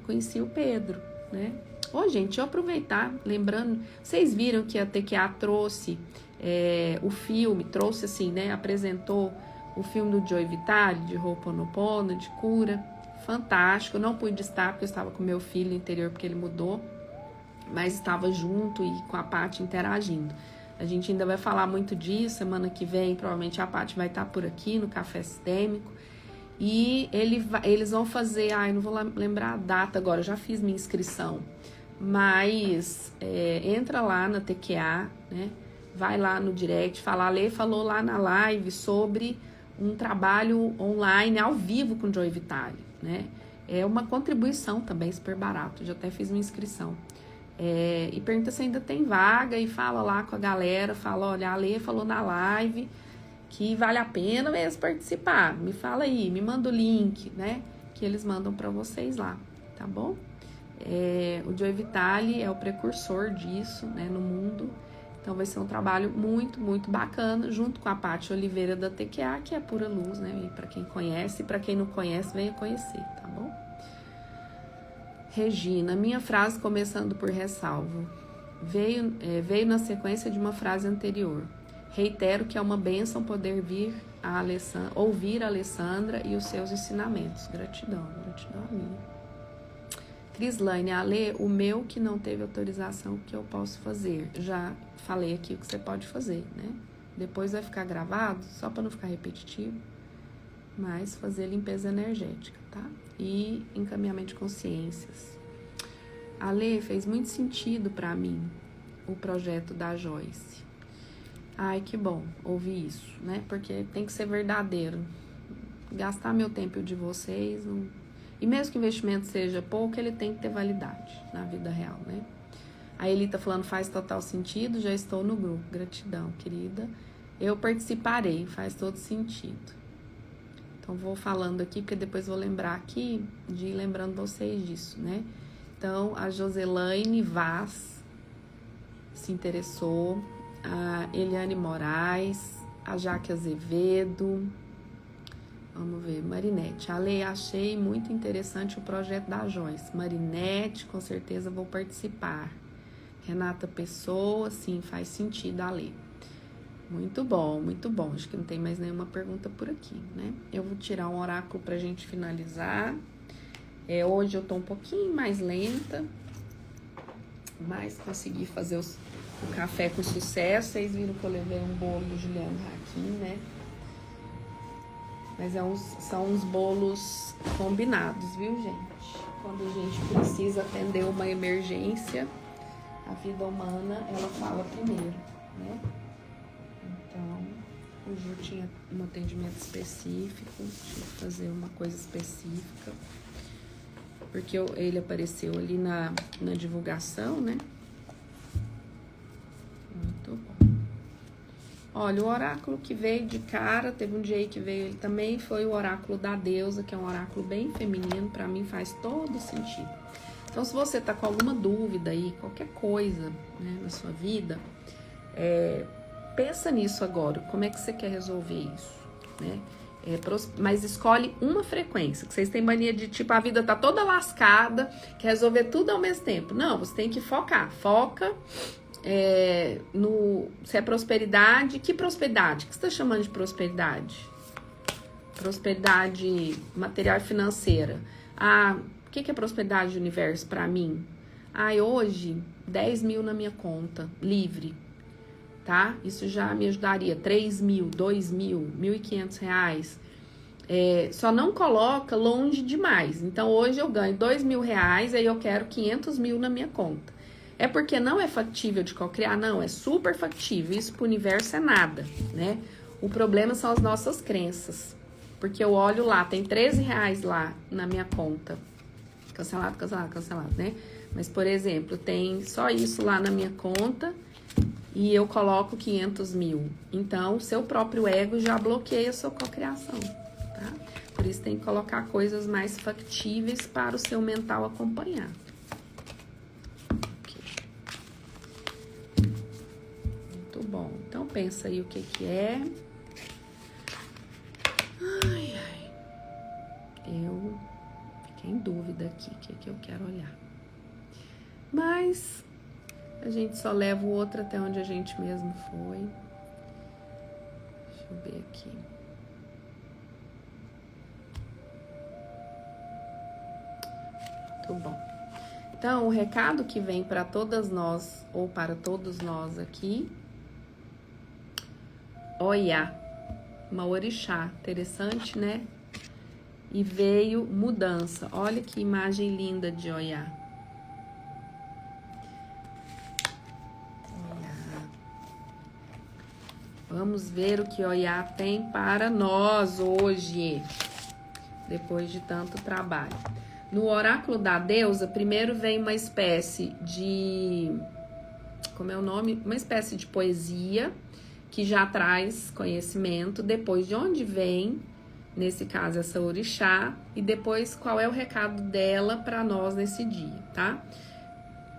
conheci o Pedro, né? Gente, deixa eu aproveitar, lembrando, vocês viram que a TQA trouxe o filme, trouxe assim, né, apresentou o filme do Joe Vitale, de Ho'oponopono, de cura, fantástico. Eu não pude estar porque eu estava com meu filho no interior porque ele mudou, mas estava junto e com a Paty interagindo. A gente ainda vai falar muito disso, semana que vem provavelmente a Paty vai estar por aqui no Café Sistêmico e eles vão fazer, eu não vou lembrar a data agora, eu já fiz minha inscrição, mas entra lá na TQA, né? Vai lá no direct, a Lê falou lá na live sobre um trabalho online ao vivo com o Joe Vitale, né? É uma contribuição também super barato, já até fiz minha inscrição. E pergunta se ainda tem vaga e fala lá com a galera, fala, olha, a Lê falou na live que vale a pena mesmo participar, me fala aí, me manda o link, né, que eles mandam para vocês lá, tá bom? O Joe Vitale é o precursor disso, né, no mundo, então vai ser um trabalho muito, muito bacana, junto com a Paty Oliveira da TQA, que é pura luz, né, e para quem conhece, e para quem não conhece, venha conhecer, tá bom? Regina, minha frase começando por ressalvo, veio na sequência de uma frase anterior. Reitero que é uma bênção poder ouvir a Alessandra e os seus ensinamentos. Gratidão a minha. Crislaine, Ale, o meu que não teve autorização, o que eu posso fazer? Já falei aqui o que você pode fazer, né? Depois vai ficar gravado, só para não ficar repetitivo, mas fazer limpeza energética, tá? E encaminhamento de consciências. Ale, fez muito sentido para mim o projeto da Joyce. Ai, que bom ouvir isso, né? Porque tem que ser verdadeiro. Gastar meu tempo e o de vocês. E mesmo que o investimento seja pouco, ele tem que ter validade na vida real, né? A Eli tá falando, faz total sentido, já estou no grupo. Gratidão, querida. Eu participarei, faz todo sentido. Então, vou falando aqui, porque depois vou lembrar aqui, de ir lembrando vocês disso, né? Então, a Joselaine Vaz se interessou, a Eliane Moraes, a Jaque Azevedo, vamos ver, Marinete. Ale, achei muito interessante o projeto da Joyce. Marinete, com certeza vou participar. Renata Pessoa, sim, faz sentido, Ale. Muito bom, muito bom. Acho que não tem mais nenhuma pergunta por aqui, né? Eu vou tirar um oráculo pra gente finalizar. Hoje eu tô um pouquinho mais lenta, mas consegui fazer o café com sucesso. Vocês viram que eu levei um bolo do Juliano Hakim, né? Mas são uns bolos combinados, viu, gente? Quando a gente precisa atender uma emergência, a vida humana, ela fala primeiro, né? Então, o Ju tinha um atendimento específico, tinha que fazer uma coisa específica, porque ele apareceu ali na divulgação, né? Muito bom. Olha, o oráculo que veio de cara, teve um dia aí que veio ele também, foi o oráculo da deusa, que é um oráculo bem feminino, pra mim faz todo sentido. Então, se você tá com alguma dúvida aí, qualquer coisa, né, na sua vida, pensa nisso agora, como é que você quer resolver isso, né? Mas escolhe uma frequência, que vocês têm mania de, tipo, a vida tá toda lascada, quer resolver tudo ao mesmo tempo. Não, você tem que focar, foca se é prosperidade. Que prosperidade? O que você tá chamando de prosperidade? Prosperidade material e financeira. O que é prosperidade do universo pra mim? Hoje, 10 mil na minha conta, livre. Tá? Isso já me ajudaria. 3 mil, 2 mil, 1.500 reais. Só não coloca longe demais. Então, hoje eu ganho 2 mil reais, aí eu quero 500 mil na minha conta. É porque não é factível de cocriar? Não, é super factível. Isso pro universo é nada, né? O problema são as nossas crenças. Porque eu olho lá, tem 13 reais lá na minha conta. Cancelado, cancelado, cancelado, né? Mas, por exemplo, tem só isso lá na minha conta e eu coloco 500 mil. Então, o seu próprio ego já bloqueia a sua cocriação, tá? Por isso tem que colocar coisas mais factíveis para o seu mental acompanhar. Okay. Muito bom. Então, pensa aí o que que é. Ai, ai. Eu fiquei em dúvida aqui, o que que eu quero olhar. Mas a gente só leva o outro até onde a gente mesmo foi. Deixa eu ver aqui. Muito bom. Então, o recado que vem para todas nós, ou para todos nós aqui, Oiá, uma orixá, interessante, né? E veio mudança. Olha que imagem linda de Oiá. Vamos ver o que Oiá tem para nós hoje, depois de tanto trabalho. No oráculo da deusa, primeiro vem uma espécie de... Como é o nome? Uma espécie de poesia, que já traz conhecimento. Depois, de onde vem, nesse caso, essa orixá. E depois, qual é o recado dela para nós nesse dia, tá?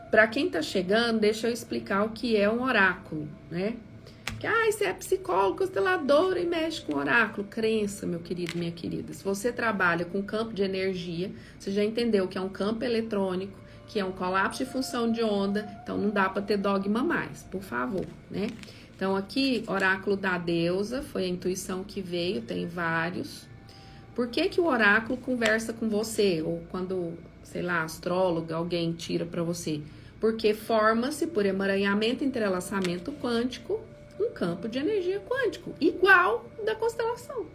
Para quem tá chegando, deixa eu explicar o que é um oráculo, né? Que, você é psicólogo, consteladora e mexe com oráculo. Crença, meu querido, minha querida. Se você trabalha com campo de energia, você já entendeu que é um campo eletrônico, que é um colapso de função de onda, então não dá para ter dogma mais, por favor, né? Então aqui, oráculo da deusa, foi a intuição que veio, tem vários. Por que que o oráculo conversa com você? Ou quando, sei lá, astróloga, alguém tira para você? Porque forma-se, por emaranhamento e entrelaçamento quântico, um campo de energia quântico, igual da constelação.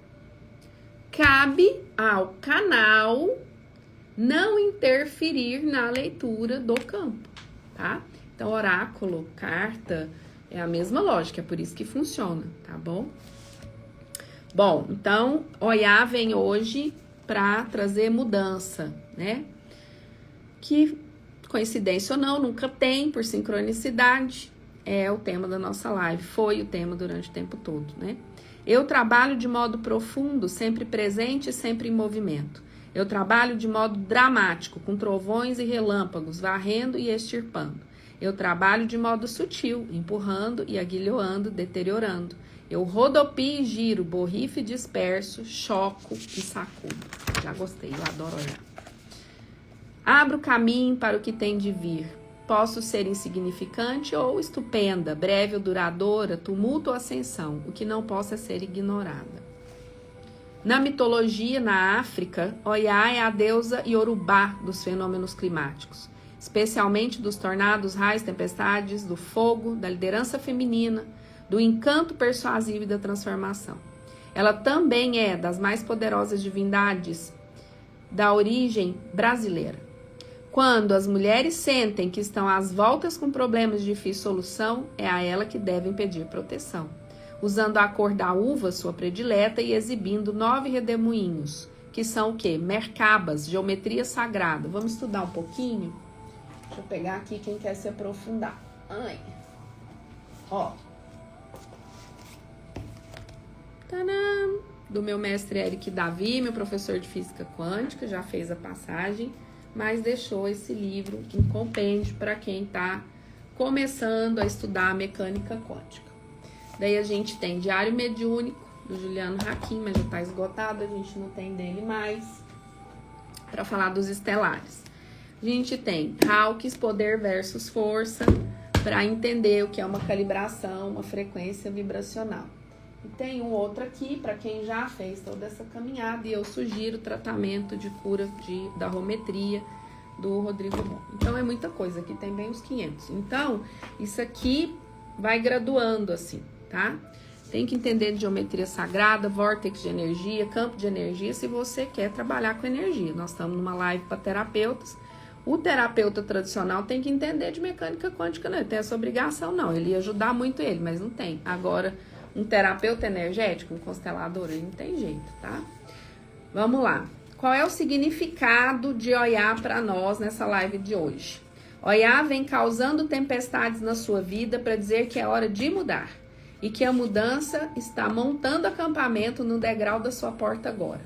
Cabe ao canal não interferir na leitura do campo, tá? Então, oráculo, carta, é a mesma lógica, é por isso que funciona, tá bom? Bom, então, Oyá vem hoje para trazer mudança, né? Que, coincidência ou não, nunca tem, por sincronicidade, é o tema da nossa live, foi o tema durante o tempo todo, né? Eu trabalho de modo profundo, sempre presente e sempre em movimento. Eu trabalho de modo dramático, com trovões e relâmpagos, varrendo e extirpando. Eu trabalho de modo sutil, empurrando e aguilhoando, deteriorando. Eu rodopio e giro, borrifo e disperso, choco e sacudo. Já gostei, eu adoro olhar. Abro caminho para o que tem de vir. Posso ser insignificante ou estupenda, breve ou duradoura, tumulto ou ascensão. O que não possa ser ignorada. Na mitologia, na África, Oyá é a deusa Yorubá dos fenômenos climáticos, especialmente dos tornados, raios, tempestades, do fogo, da liderança feminina, do encanto persuasivo e da transformação. Ela também é das mais poderosas divindades da origem brasileira. Quando as mulheres sentem que estão às voltas com problemas de difícil solução, é a ela que devem pedir proteção, usando a cor da uva, sua predileta, e exibindo 9 redemoinhos, que são o quê? Merkabas, geometria sagrada. Vamos estudar um pouquinho? Deixa eu pegar aqui quem quer se aprofundar. Ai. Ó. Tadã! Do meu mestre Eric Davi, meu professor de física quântica, já fez a passagem, mas deixou esse livro em compêndio para quem está começando a estudar a mecânica quântica. Daí a gente tem Diário Mediúnico, do Juliano Hakim, mas já está esgotado, a gente não tem dele mais, para falar dos estelares. A gente tem Hawkes, Poder versus Força, para entender o que é uma calibração, uma frequência vibracional. E tem um outro aqui, para quem já fez toda essa caminhada, e eu sugiro o tratamento de cura da rometria do Rodrigo Ron. Então é muita coisa, aqui tem bem uns 500. Então, isso aqui vai graduando assim, tá? Tem que entender de geometria sagrada, vórtice de energia, campo de energia, se você quer trabalhar com energia. Nós estamos numa live para terapeutas. O terapeuta tradicional tem que entender de mecânica quântica, não tem essa obrigação, não. Ele ia ajudar muito ele, mas não tem. Agora, um terapeuta energético, um constelador, ele não tem jeito, tá? Vamos lá. Qual é o significado de Oyá para nós nessa live de hoje? Oyá vem causando tempestades na sua vida para dizer que é hora de mudar e que a mudança está montando acampamento no degrau da sua porta agora.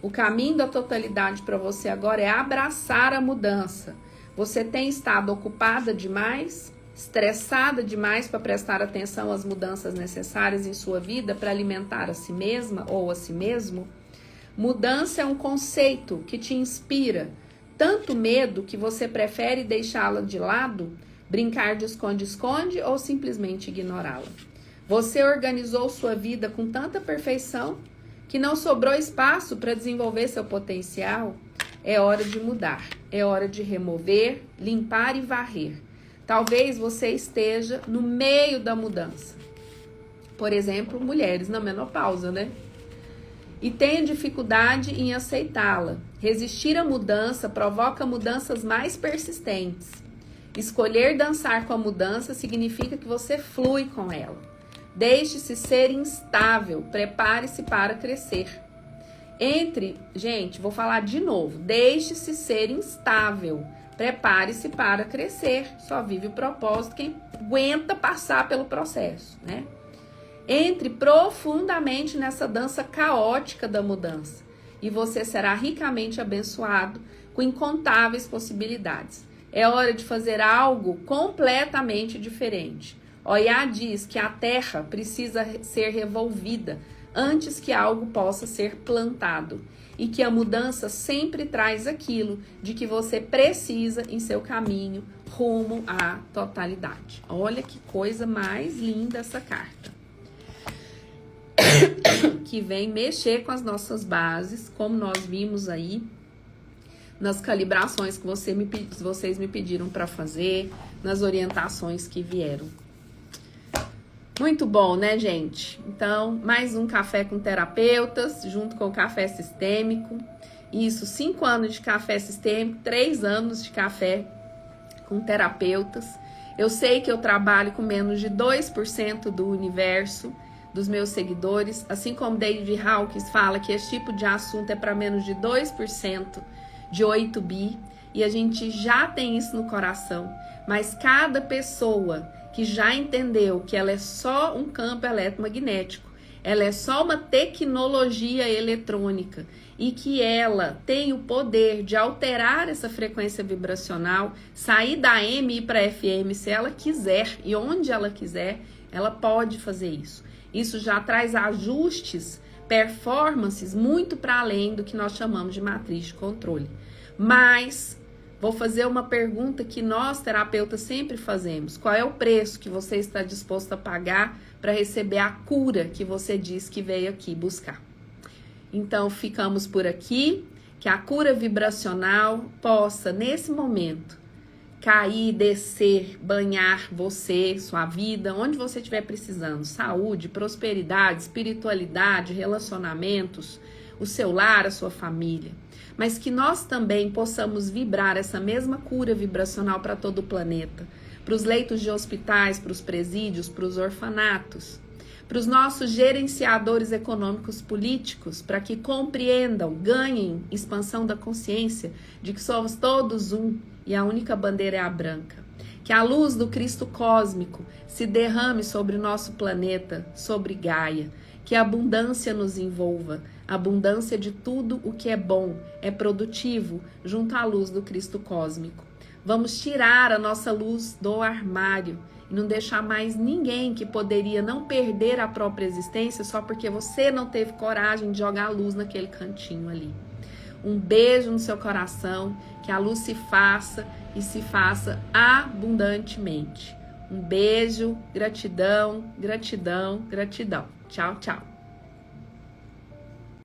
O caminho da totalidade para você agora é abraçar a mudança. Você tem estado ocupada demais, estressada demais para prestar atenção às mudanças necessárias em sua vida para alimentar a si mesma ou a si mesmo? Mudança é um conceito que te inspira tanto medo que você prefere deixá-la de lado, brincar de esconde-esconde ou simplesmente ignorá-la. Você organizou sua vida com tanta perfeição que não sobrou espaço para desenvolver seu potencial. É hora de mudar, é hora de remover, limpar e varrer. Talvez você esteja no meio da mudança. Por exemplo, mulheres na menopausa, né? E tenha dificuldade em aceitá-la. Resistir à mudança provoca mudanças mais persistentes. Escolher dançar com a mudança significa que você flui com ela. Deixe-se ser instável, prepare-se para crescer. Gente, vou falar de novo. Deixe-se ser instável, prepare-se para crescer. Só vive o propósito quem aguenta passar pelo processo, né? Entre profundamente nessa dança caótica da mudança e você será ricamente abençoado com incontáveis possibilidades. É hora de fazer algo completamente diferente. Oyá diz que a terra precisa ser revolvida antes que algo possa ser plantado e que a mudança sempre traz aquilo de que você precisa em seu caminho rumo à totalidade. Olha que coisa mais linda essa carta. que vem mexer com as nossas bases, como nós vimos aí nas calibrações que vocês me pediram para fazer, nas orientações que vieram. Muito bom, né, gente? Então, mais um Café com Terapeutas, junto com o Café Sistêmico. Isso, 5 anos de Café Sistêmico, 3 anos de Café com Terapeutas. Eu sei que eu trabalho com menos de 2% do universo dos meus seguidores, assim como David Hawkins fala que esse tipo de assunto é para menos de 2% de 8 bi, e a gente já tem isso no coração, mas cada pessoa que já entendeu que ela é só um campo eletromagnético, ela é só uma tecnologia eletrônica e que ela tem o poder de alterar essa frequência vibracional, sair da AM e ir para FM se ela quiser e onde ela quiser, ela pode fazer isso. Isso já traz ajustes, performances muito para além do que nós chamamos de matriz de controle. Mas vou fazer uma pergunta que nós, terapeutas, sempre fazemos. Qual é o preço que você está disposto a pagar para receber a cura que você diz que veio aqui buscar? Então, ficamos por aqui. Que a cura vibracional possa, nesse momento, cair, descer, banhar você, sua vida, onde você estiver precisando. Saúde, prosperidade, espiritualidade, relacionamentos, o seu lar, a sua família. Mas que nós também possamos vibrar essa mesma cura vibracional para todo o planeta, para os leitos de hospitais, para os presídios, para os orfanatos, para os nossos gerenciadores econômicos políticos, para que compreendam, ganhem expansão da consciência de que somos todos um e a única bandeira é a branca. Que a luz do Cristo cósmico se derrame sobre o nosso planeta, sobre Gaia, que a abundância nos envolva, a abundância de tudo o que é bom, é produtivo, junto à luz do Cristo cósmico. Vamos tirar a nossa luz do armário e não deixar mais ninguém que poderia não perder a própria existência só porque você não teve coragem de jogar a luz naquele cantinho ali. Um beijo no seu coração, que a luz se faça e se faça abundantemente. Um beijo, gratidão, gratidão, gratidão. Tchau, tchau.